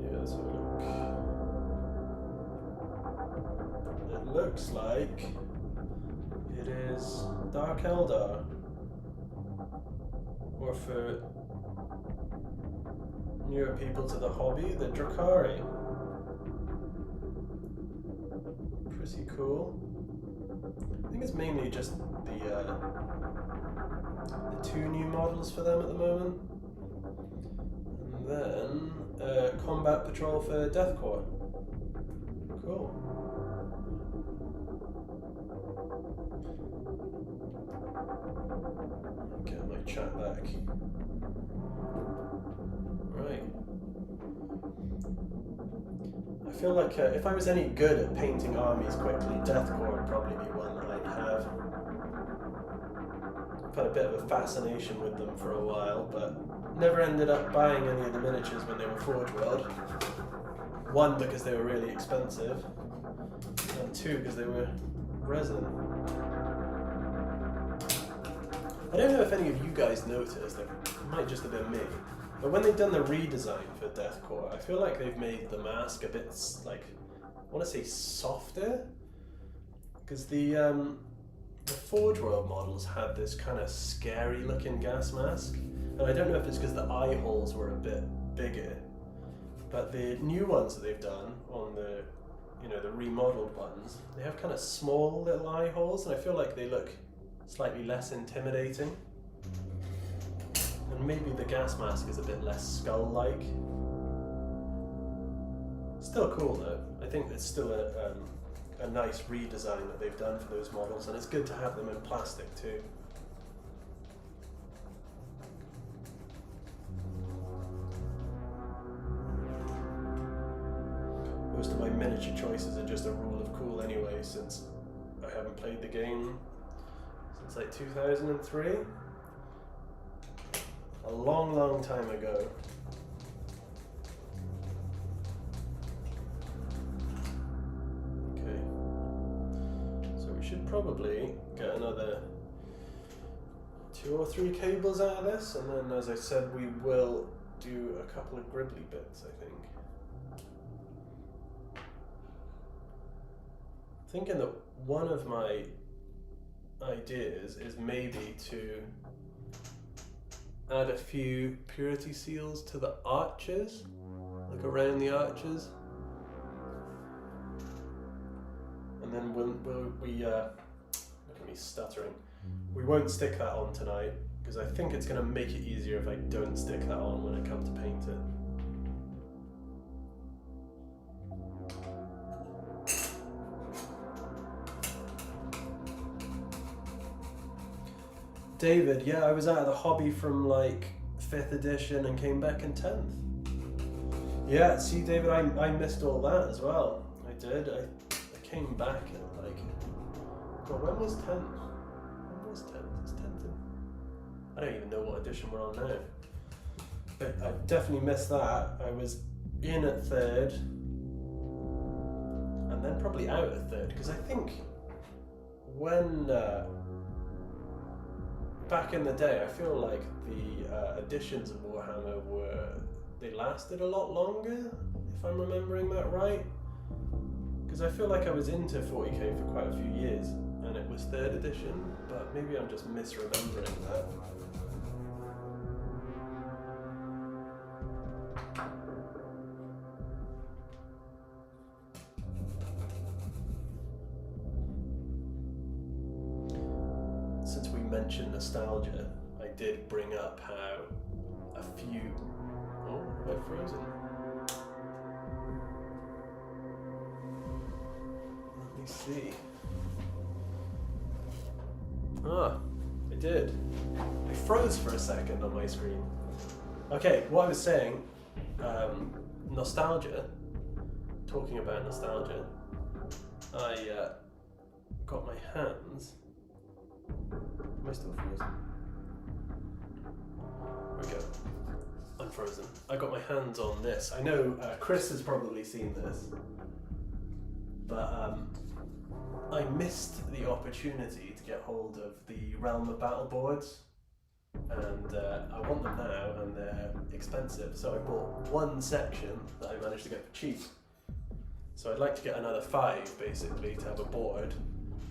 Yeah, let's have a look. It looks like it is Dark Eldar, or for newer people to the hobby, the Drakari. Pretty cool. I think it's mainly just the two new models for them at the moment, and then Combat Patrol for Death Corps. Cool. Get my chat back. Right. I feel like if I was any good at painting armies quickly, Death Corps would probably be one that I'd have. I've had a bit of a fascination with them for a while, but never ended up buying any of the miniatures when they were Forge World. One, because they were really expensive, and two, because they were resin. I don't know if any of you guys noticed, it might just have been me, but when they've done the redesign for Death Corps, I feel like they've made the mask a bit, like, I want to say softer, because the Forge World models had this kind of scary looking gas mask, and I don't know if it's because the eye holes were a bit bigger, but the new ones that they've done on the, you know, the remodeled ones, they have kind of small little eye holes, and I feel like they look slightly less intimidating. And maybe the gas mask is a bit less skull-like. Still cool though. I think it's still a nice redesign that they've done for those models, and it's good to have them in plastic too. Most of my miniature choices are just a rule of cool anyway, since I haven't played the game since like 2003. A long, long time ago. Okay. So we should probably get another 2 or 3 cables out of this, and then, as I said, we will do a couple of gribbly bits, I think. Thinking that one of my ideas is maybe to add a few purity seals to the arches, like around the arches, and then we look at me stuttering. We won't stick that on tonight because I think it's going to make it easier if I don't stick that on when I come to paint it. David, yeah, I was out of the hobby from like 5th edition and came back in 10th. Yeah, see David, I missed all that as well. I did. I came back at like, God, when was 10th? When was 10th? It's 10th. I don't even know what edition we're on now. But I definitely missed that. I was in at third, and then probably out at third, because I think when back in the day, I feel like the editions of Warhammer they lasted a lot longer, if I'm remembering that right. Because I feel like I was into 40k for quite a few years, and it was 3rd edition, but maybe I'm just misremembering that. Since we mentioned nostalgia, I did bring up how a few... Oh, I've frozen. Let me see. Ah, I did. I froze for a second on my screen. Okay, what I was saying, nostalgia, talking about nostalgia, I got my hands... Am I still frozen? There we go. Unfrozen. I got my hands on this. I know Chris has probably seen this, but I missed the opportunity to get hold of the Realm of Battle boards, and I want them now, and they're expensive, so I bought one section that I managed to get for cheap. So I'd like to get another 5 basically to have a board,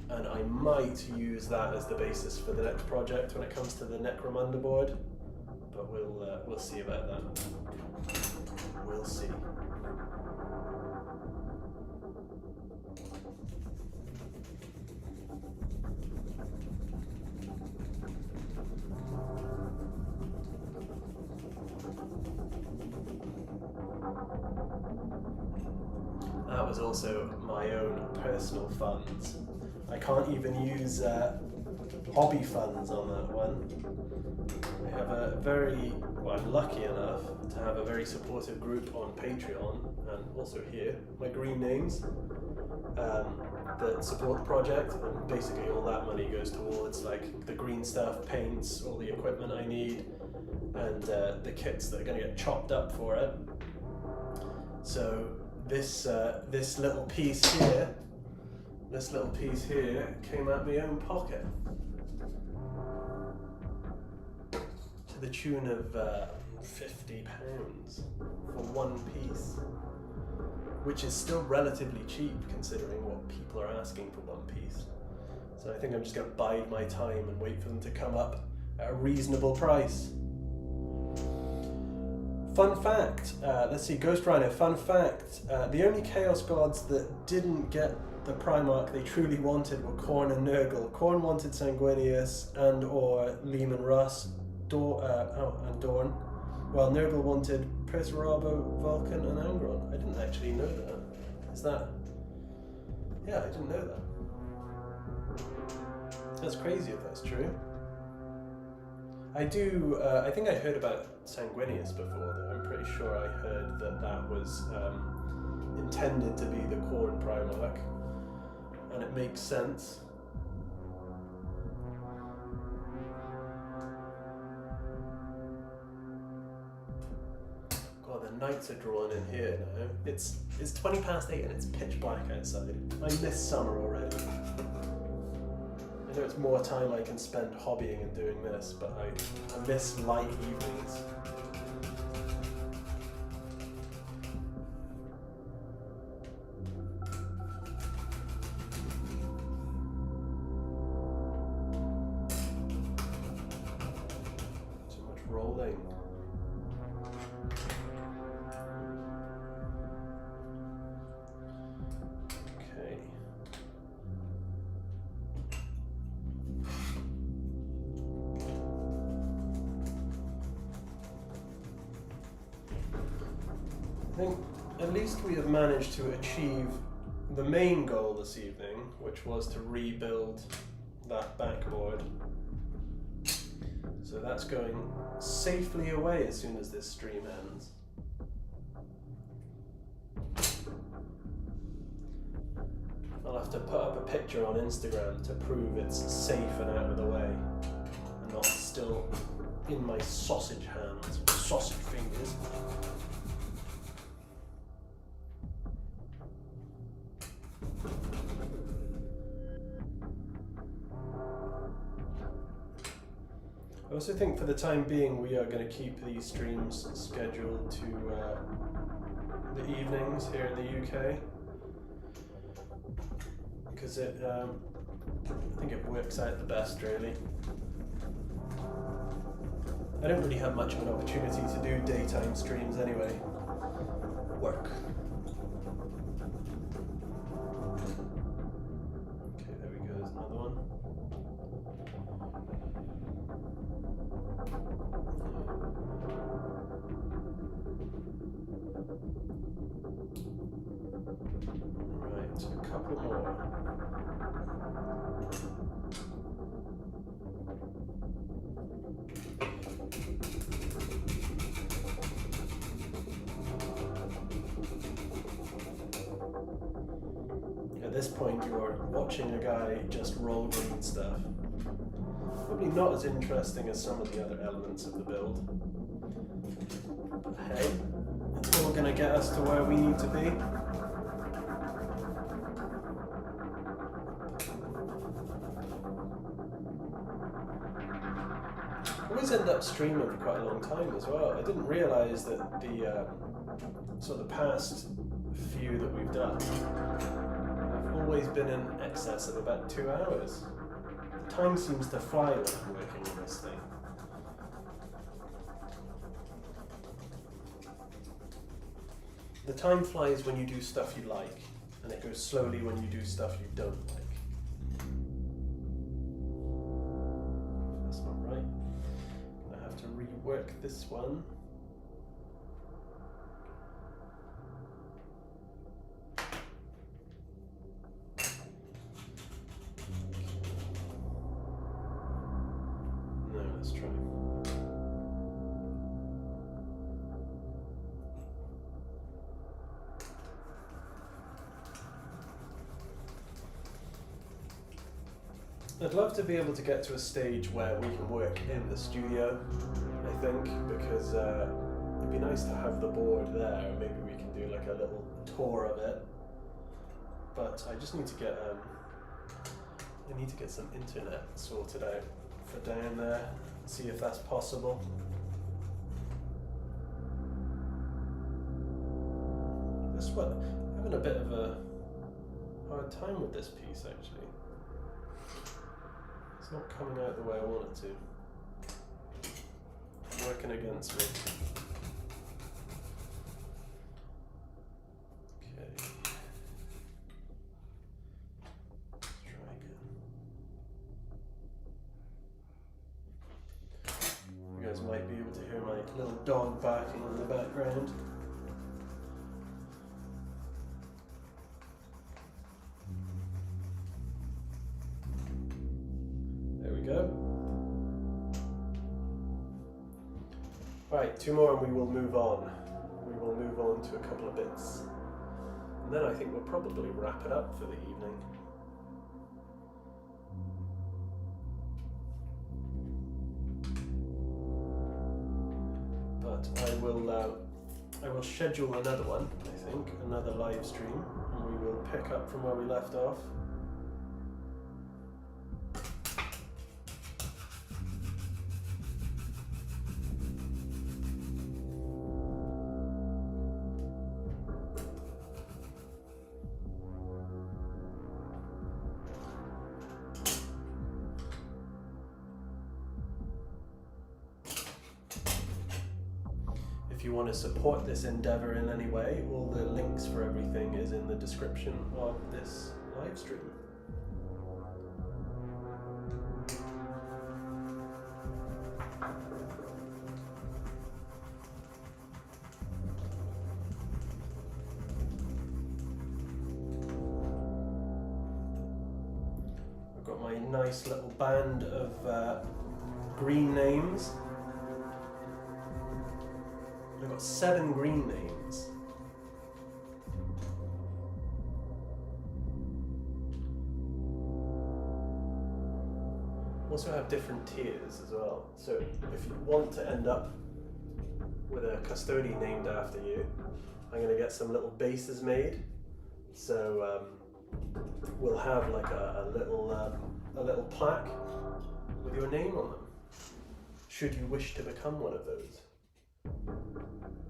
and I might use that as the basis for the next project when it comes to the Necromunda board, but we'll see about that. We'll see. That was also my own personal funds. I can't even use hobby funds on that one. I have I'm lucky enough to have a very supportive group on Patreon, and also here, my green names, that support the project, and basically all that money goes towards like the green stuff, paints, all the equipment I need, and the kits that are going to get chopped up for it. So this little piece here came out of my own pocket to the tune of £50 for one piece, which is still relatively cheap considering what people are asking for one piece. So I think I'm just going to bide my time and wait for them to come up at a reasonable price. Fun fact, let's see, Ghost Rhino, fun fact, the only Chaos Gods that didn't get the Primarch they truly wanted were Khorne and Nurgle. Khorne wanted Sanguinius and or Leman Russ, and Dorn, while Nurgle wanted Perturabo, Vulcan and Angron. I didn't actually know that. Is that... Yeah, I didn't know that. That's crazy if that's true. I think I heard about Sanguinius before, though. I'm pretty sure I heard that was intended to be the Khorne Primarch, and it makes sense. God, the nights are drawn in here now. It's 20 past 8 and it's pitch black outside. I miss summer already. I know it's more time I can spend hobbying and doing this, but I miss light evenings. Too much rolling. Okay. I think at least we have managed to achieve the main goal this evening, which was to rebuild that backboard. So that's going safely away as soon as this stream ends. I'll have to put up a picture on Instagram to prove it's safe and out of the way, and not still in my sausage hands, sausage fingers. I also think for the time being we are going to keep these streams scheduled to the evenings here in the UK, because I think it works out the best really. I don't really have much of an opportunity to do daytime streams anyway. Work. Okay, there we go, there's another one. Right, a couple more. At this point you're watching a guy just roll green stuff. Probably not as interesting as some of the other elements of the build. But hey, it's all going to get us to where we need to be. I always end up streaming for quite a long time as well. I didn't realise that the sort of the past few that we've done always been in excess of about 2 hours. Time seems to fly when I'm working on this thing. The time flies when you do stuff you like, and it goes slowly when you do stuff you don't like. That's not right. I have to rework this one. I'd love to be able to get to a stage where we can work in the studio, I think, because it'd be nice to have the board there. Maybe we can do like a little tour of it. But I just need to get some internet sorted out for down there, see if that's possible. This one, I'm having a bit of a hard time with this piece actually. It's not coming out the way I want it to. It's working against me. Okay. Let's try again. You guys might be able to hear my little dog barking in the background. Right, 2 more and we will move on. We will move on to a couple of bits. And then I think we'll probably wrap it up for the evening. But I will schedule another one, I think, another live stream, and we will pick up from where we left off. If you want to support this endeavor in any way, all the links for everything is in the description of this live stream. I've got my nice little band of green names. I've got 7 green names. Also have different tiers as well. So if you want to end up with a custodian named after you, I'm going to get some little bases made. So we'll have like a little plaque with your name on them. should you wish to become one of those.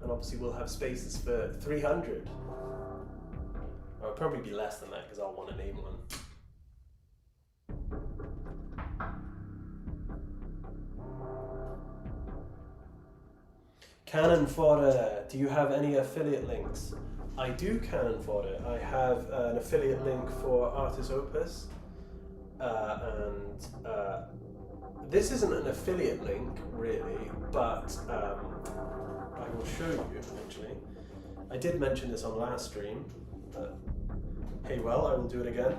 And obviously we'll have spaces for 300. Or it'll probably be less than that because I'll want to name one. Canon fodder, do you have any affiliate links? I do canon fodder. I have an affiliate link for Artis Opus, and this isn't an affiliate link really, but I will show you actually. I did mention this on last stream, but hey, well, I will do it again.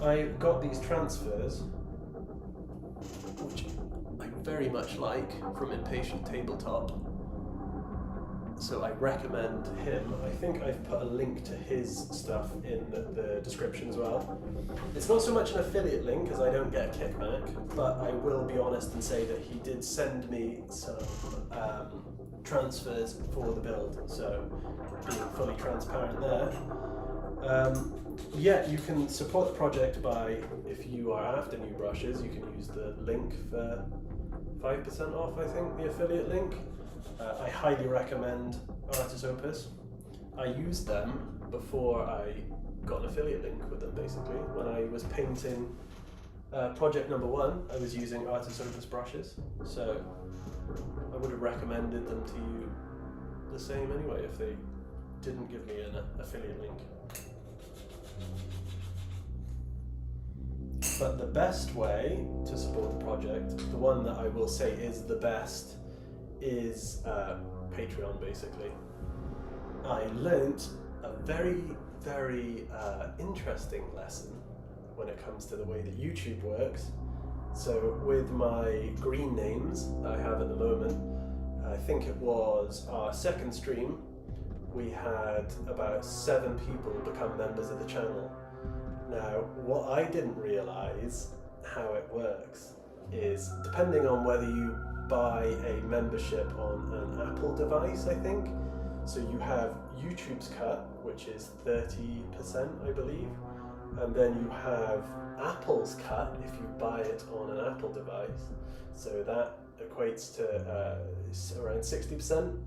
I got these transfers, which I very much like, from Impatient Tabletop. So I recommend him. I think I've put a link to his stuff in the description as well. It's not so much an affiliate link because I don't get a kickback, but I will be honest and say that he did send me some transfers for the build, so being fully transparent there. Yeah, you can support the project by, if you are after new brushes, you can use the link for 5% off, I think, the affiliate link. I highly recommend Artis Opus. I used them before I got an affiliate link with them, basically. When I was painting project number 1, I was using Artis Opus brushes, so I would have recommended them to you the same anyway if they didn't give me an affiliate link. But the best way to support the project, the one that I will say is the best, is Patreon, basically. I learnt a very, very interesting lesson when it comes to the way that YouTube works. So with my green names that I have at the moment, I think it was our second stream, we had about 7 people become members of the channel. Now, what I didn't realise how it works is, depending on whether you buy a membership on an Apple device, I think. So you have YouTube's cut, which is 30%, I believe. And then you have Apple's cut if you buy it on an Apple device. So that equates to around 60%.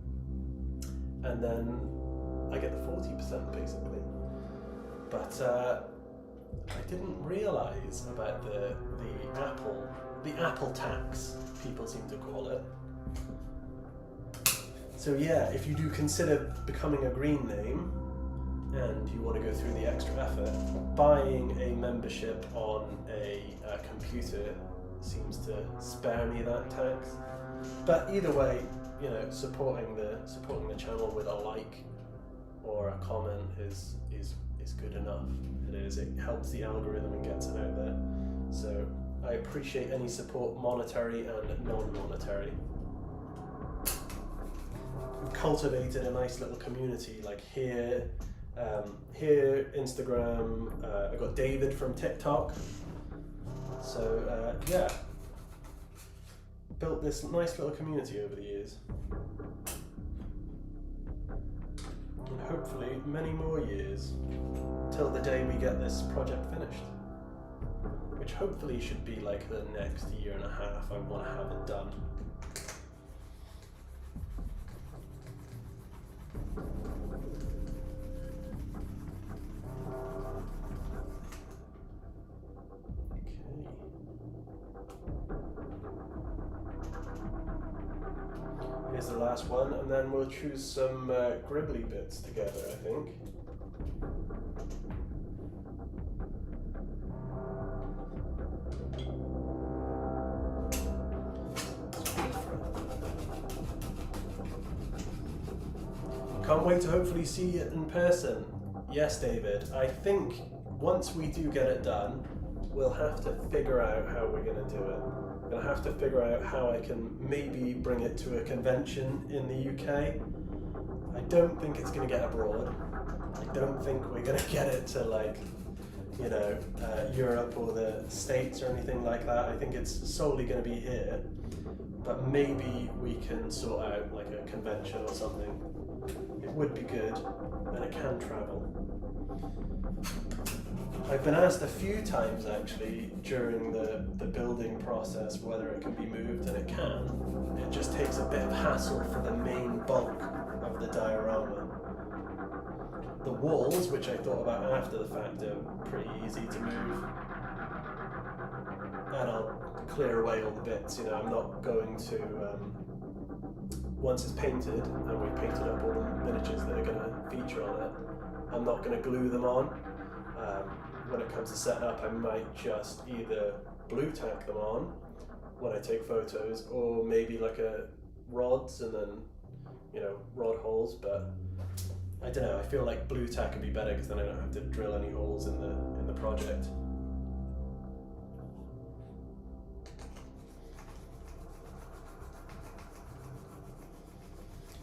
And then I get the 40% basically. But I didn't realise about the Apple tax, people seem to call it. So yeah, if you do consider becoming a green name and you want to go through the extra effort, buying a membership on a computer seems to spare me that tax. But either way, you know, supporting the channel with a like or a comment is good enough. It helps the algorithm and gets it out there. So I appreciate any support, monetary and non-monetary. We've cultivated a nice little community, like here, Instagram. I got David from TikTok. So yeah, built this nice little community over the years. And hopefully many more years till the day we get this project finished, which hopefully should be like the next 1.5 years. I want to have it done. Here's the last one, and then we'll choose some gribbly bits together, I think. Can't wait to hopefully see it in person. Yes, David. I think once we do get it done, we'll have to figure out how we're going to do it. We're going to have to figure out how I can maybe bring it to a convention in the UK. I don't think it's going to get abroad. I don't think we're going to get it to, like, you know, Europe or the States or anything like that. I think it's solely going to be here. But maybe we can sort out like a convention or something. It would be good, and it can travel. I've been asked a few times actually during the building process whether it can be moved, and it can. It just takes a bit of hassle for the main bulk of the diorama. The walls, which I thought about after the fact, are pretty easy to move. And I'll clear away all the bits, you know, I'm not going to, once it's painted, and we've painted up all the miniatures that are going to feature on it, I'm not going to glue them on. When it comes to setup, I might just either blue tack them on when I take photos, or maybe like rods and then, you know, rod holes, but I don't know, I feel like blue tack would be better because then I don't have to drill any holes in the project.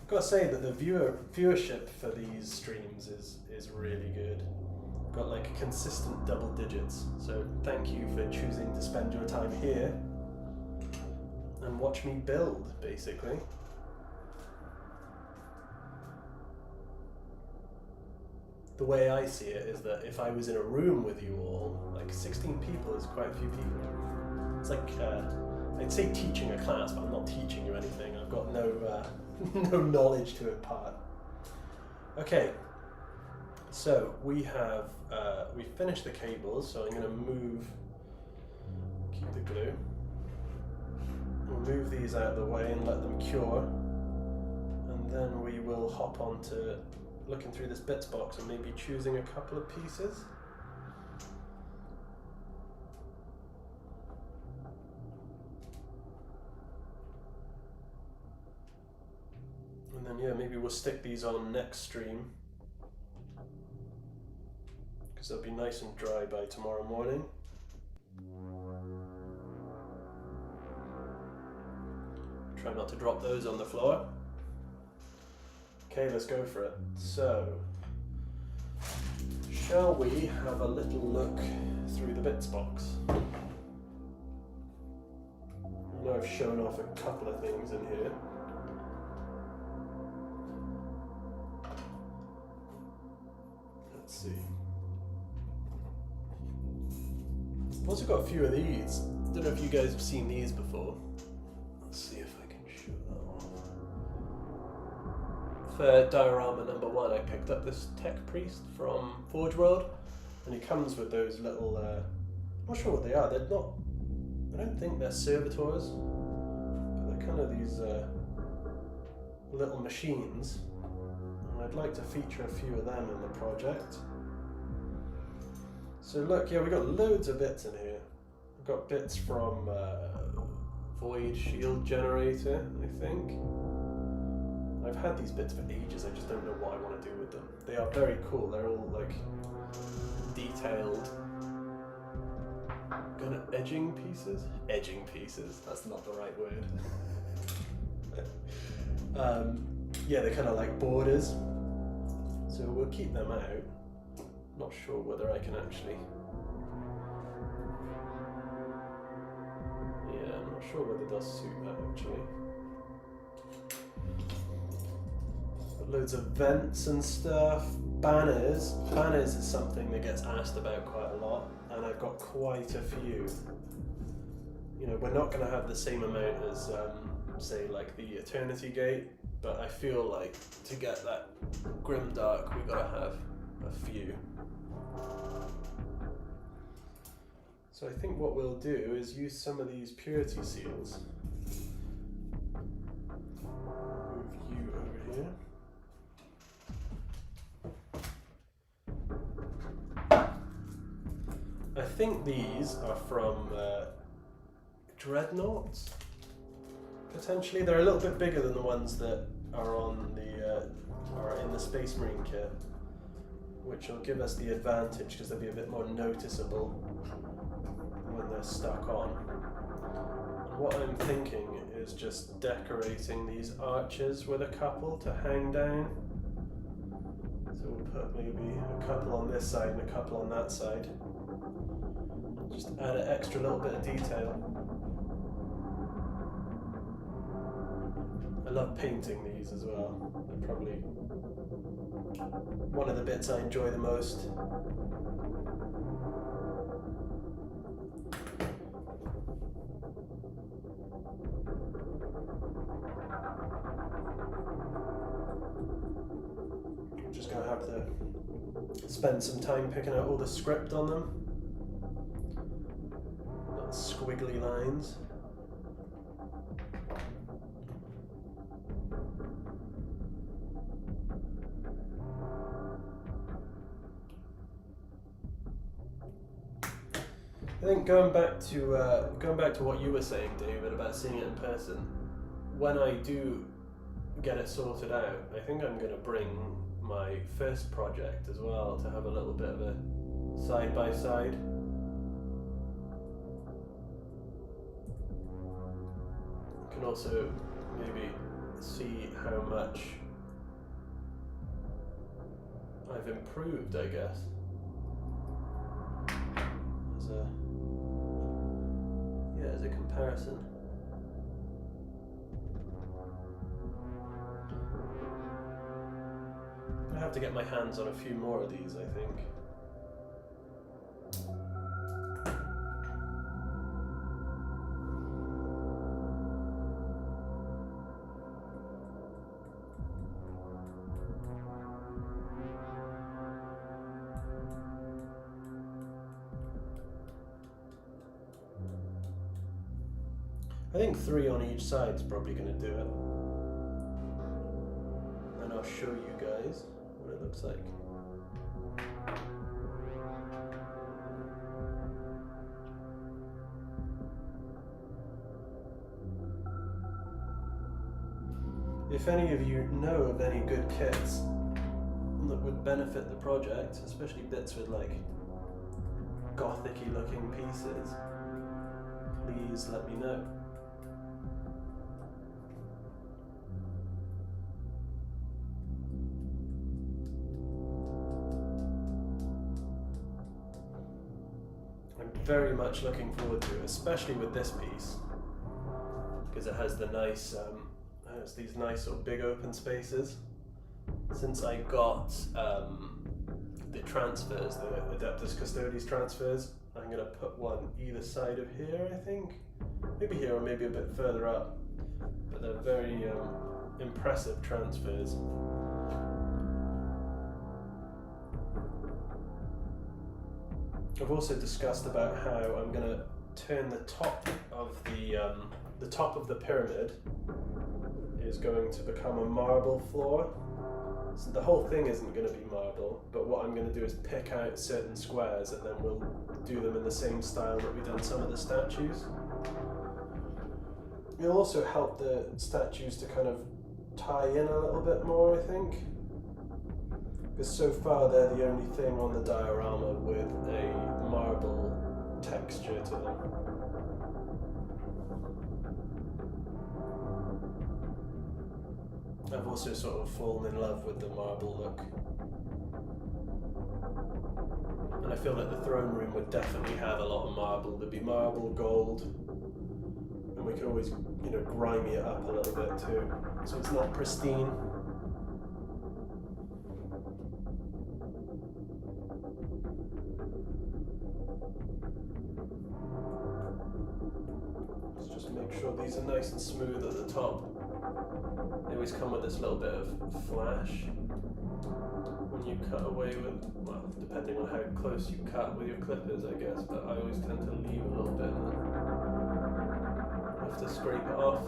I've got to say that the viewership for these streams is really good. Got like consistent double digits, so thank you for choosing to spend your time here and watch me build, basically. The way I see it is that if I was in a room with you all, like 16 people is quite a few people. It's like, I'd say teaching a class, but I'm not teaching you anything. I've got no knowledge to impart. Okay, so we have, we finished the cables, so I'm going to keep the glue. We'll move these out of the way and let them cure. And then we will hop on to looking through this bits box and maybe choosing a couple of pieces. And then yeah, maybe we'll stick these on next stream, because they'll be nice and dry by tomorrow morning. Try not to drop those on the floor. Okay, let's go for it. So, shall we have a little look through the bits box? I know I've shown off a couple of things in here. Let's see. I've also got a few of these. I don't know if you guys have seen these before. Let's see if I can show that off. For diorama number 1, I picked up this tech priest from Forge World, and he comes with those little, I'm not sure what they are, they're not, I don't think they're servitors, but they're kind of these little machines, and I'd like to feature a few of them in the project. So look, yeah, we got loads of bits in here. We've got bits from Void Shield Generator, I think. I've had these bits for ages, I just don't know what I want to do with them. They are very cool, they're all like detailed kind of edging pieces? Edging pieces, that's not the right word. Yeah, they're kind of like borders. So we'll keep them out. Not sure whether I can actually... Yeah, I'm not sure whether they'll suit that actually. Loads of vents and stuff. Banners. Banners is something that gets asked about quite a lot, and I've got quite a few. You know, we're not going to have the same amount as, say, like the Eternity Gate, but I feel like to get that grimdark, we've got to have a few. So I think what we'll do is use some of these purity seals. Move you over here. I think these are from Dreadnoughts, potentially. They're a little bit bigger than the ones that are on the are in the Space Marine kit, which will give us the advantage because they'll be a bit more noticeable when they're stuck on. And what I'm thinking is just decorating these arches with a couple to hang down. So we'll put maybe a couple on this side and a couple on that side. Just add an extra little bit of detail. I love painting these as well. They're probably one of the bits I enjoy the most. have to spend some time picking out all the script on them. Little squiggly lines. I think going back to what you were saying, David, about seeing it in person. When I do get it sorted out, I think I'm going to bring my first project as well to have a little bit of a side by side. You can also maybe see how much I've improved, I guess, as a comparison. I have to get my hands on a few more of these, I think. I think 3 on each side is probably going to do it. And I'll show you guys what it looks like. If any of you know of any good kits that would benefit the project, especially bits with like gothic-y looking pieces, please let me know. Very much looking forward to it, especially with this piece, because it has the nice, it's these nice sort of big open spaces. Since I got the transfers, the Adeptus Custodes transfers, I'm going to put one either side of here, I think. Maybe here or maybe a bit further up. But they're very impressive transfers. I've also discussed about how I'm going to turn the top of the pyramid is going to become a marble floor. So the whole thing isn't going to be marble, but what I'm going to do is pick out certain squares and then we'll do them in the same style that we've done some of the statues. It'll also help the statues to kind of tie in a little bit more, I think. Because so far they're the only thing on the diorama with a marble texture to them. I've also sort of fallen in love with the marble look. And I feel like the throne room would definitely have a lot of marble. There'd be marble, gold, and we could always, grimy it up a little bit too, so it's not pristine. Let's just make sure these are nice and smooth at the top. They always come with this little bit of flash when you cut away with, well, depending on how close you cut with your clippers, I guess, but I always tend to leave a little bit and then have to scrape it off.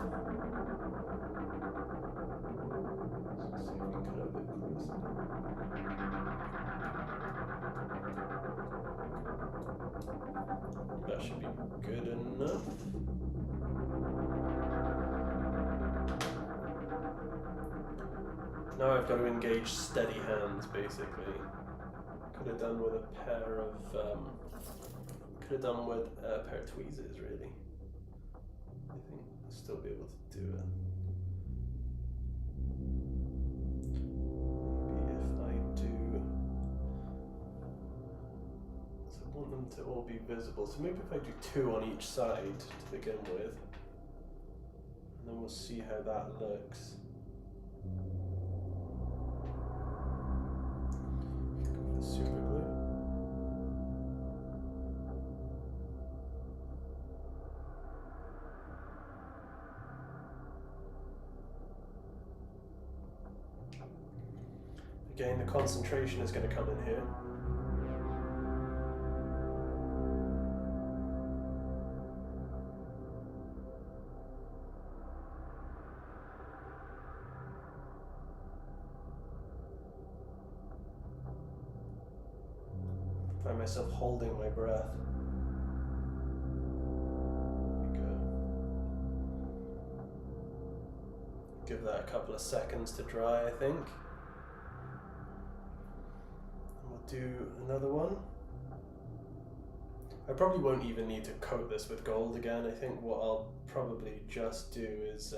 Let's see if we can cut it a bit closer. That should be good enough. Now I've got to engage steady hands, basically. Could have done with a pair of tweezers, really. I think I'll still be able to do it. Maybe if I do, so I want them to all be visible. So maybe if I do 2 on each side to begin with, and then we'll see how that looks. Super glue. Again, the concentration is going to come in here. Find myself holding my breath. Give that a couple of seconds to dry, I think. And we'll do another one. I probably won't even need to coat this with gold again. I think what I'll probably just do is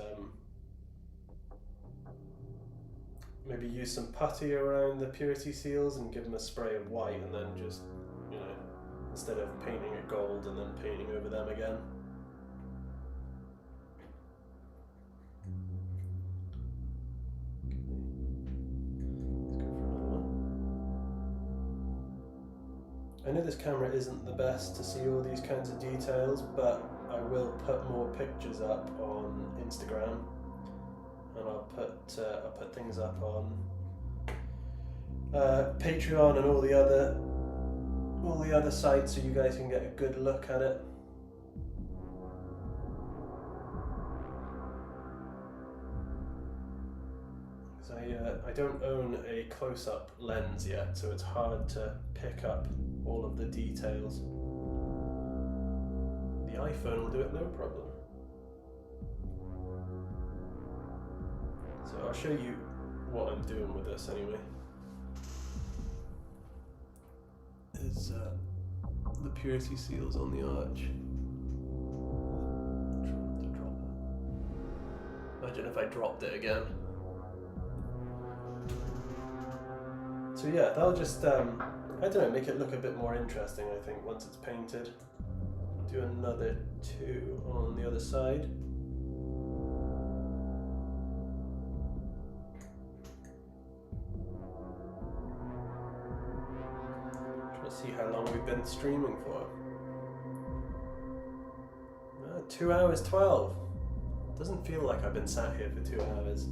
maybe use some putty around the purity seals and give them a spray of white, and then just, you know, instead of painting it gold and then painting over them again. I know this camera isn't the best to see all these kinds of details, but I will put more pictures up on Instagram, and I'll put things up on Patreon and all the other sites, so you guys can get a good look at it. I don't own a close-up lens yet, so it's hard to pick up all of the details. The iPhone will do it no problem. So I'll show you what I'm doing with this anyway. Is the purity seals on the arch. Try not to drop it. Imagine if I dropped it again. So yeah, that'll just, I don't know, make it look a bit more interesting, I think, once it's painted. Do another two on the other side. Trying to see how long we've been streaming for. 2 hours 12. Doesn't feel like I've been sat here for 2 hours.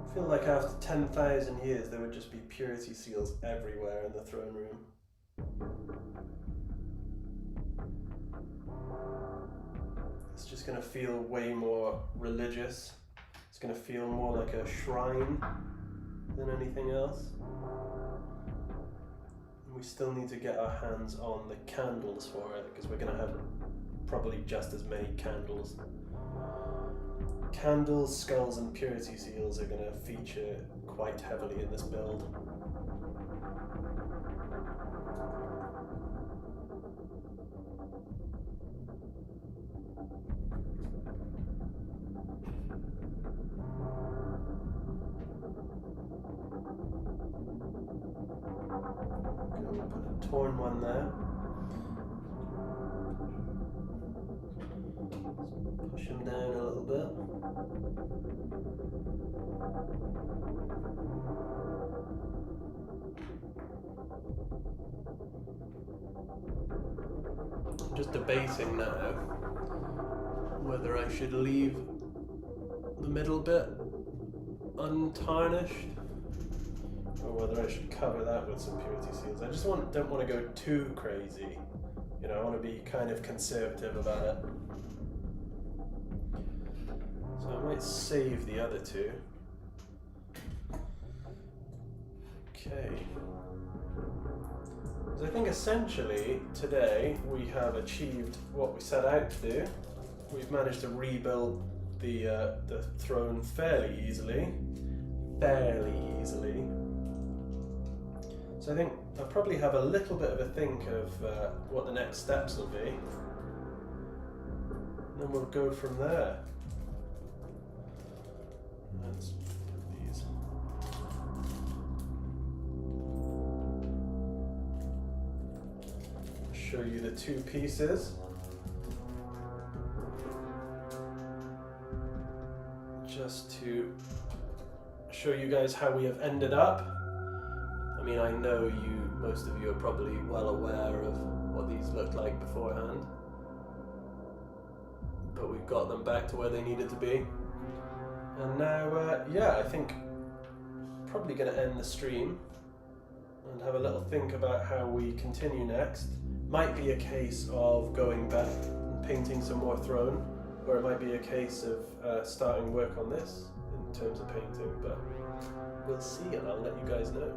I feel like after 10,000 years there would just be purity seals everywhere in the throne room. It's just going to feel way more religious. It's going to feel more like a shrine than anything else. And we still need to get our hands on the candles for it, because we're going to have probably just as many candles. Candles, skulls and purity seals are going to feature quite heavily in this build. Go put a torn one there. Push him down a little bit. I'm just debating now whether I should leave the middle bit untarnished or whether I should cover that with some purity seals. I just don't want to go too crazy. You know, I want to be kind of conservative about it. So I might save the other two. Okay. So I think essentially today we have achieved what we set out to do. We've managed to rebuild the throne fairly easily. So I think I'll probably have a little bit of a think of what the next steps will be. And then we'll go from there. Let's put these. Show you the two pieces. Just to show you guys how we have ended up. I mean, I know most of you are probably well aware of what these looked like beforehand, but we've got them back to where they needed to be. And now, yeah, I think probably going to end the stream and have a little think about how we continue next. Might be a case of going back and painting some more throne, or it might be a case of starting work on this in terms of painting, but we'll see, and I'll let you guys know.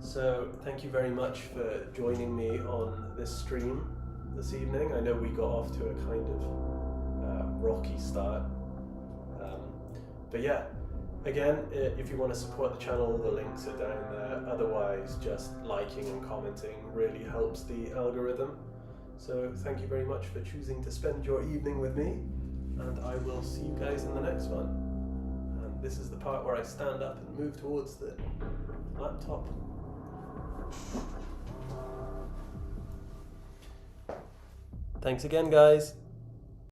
So thank you very much for joining me on this stream this evening. I know we got off to a kind of rocky start, but yeah, again, if you want to support the channel, the links are down there. Otherwise, just liking and commenting really helps the algorithm. So thank you very much for choosing to spend your evening with me, and I will see you guys in the next one. And this is the part where I stand up and move towards the laptop. Thanks again, guys.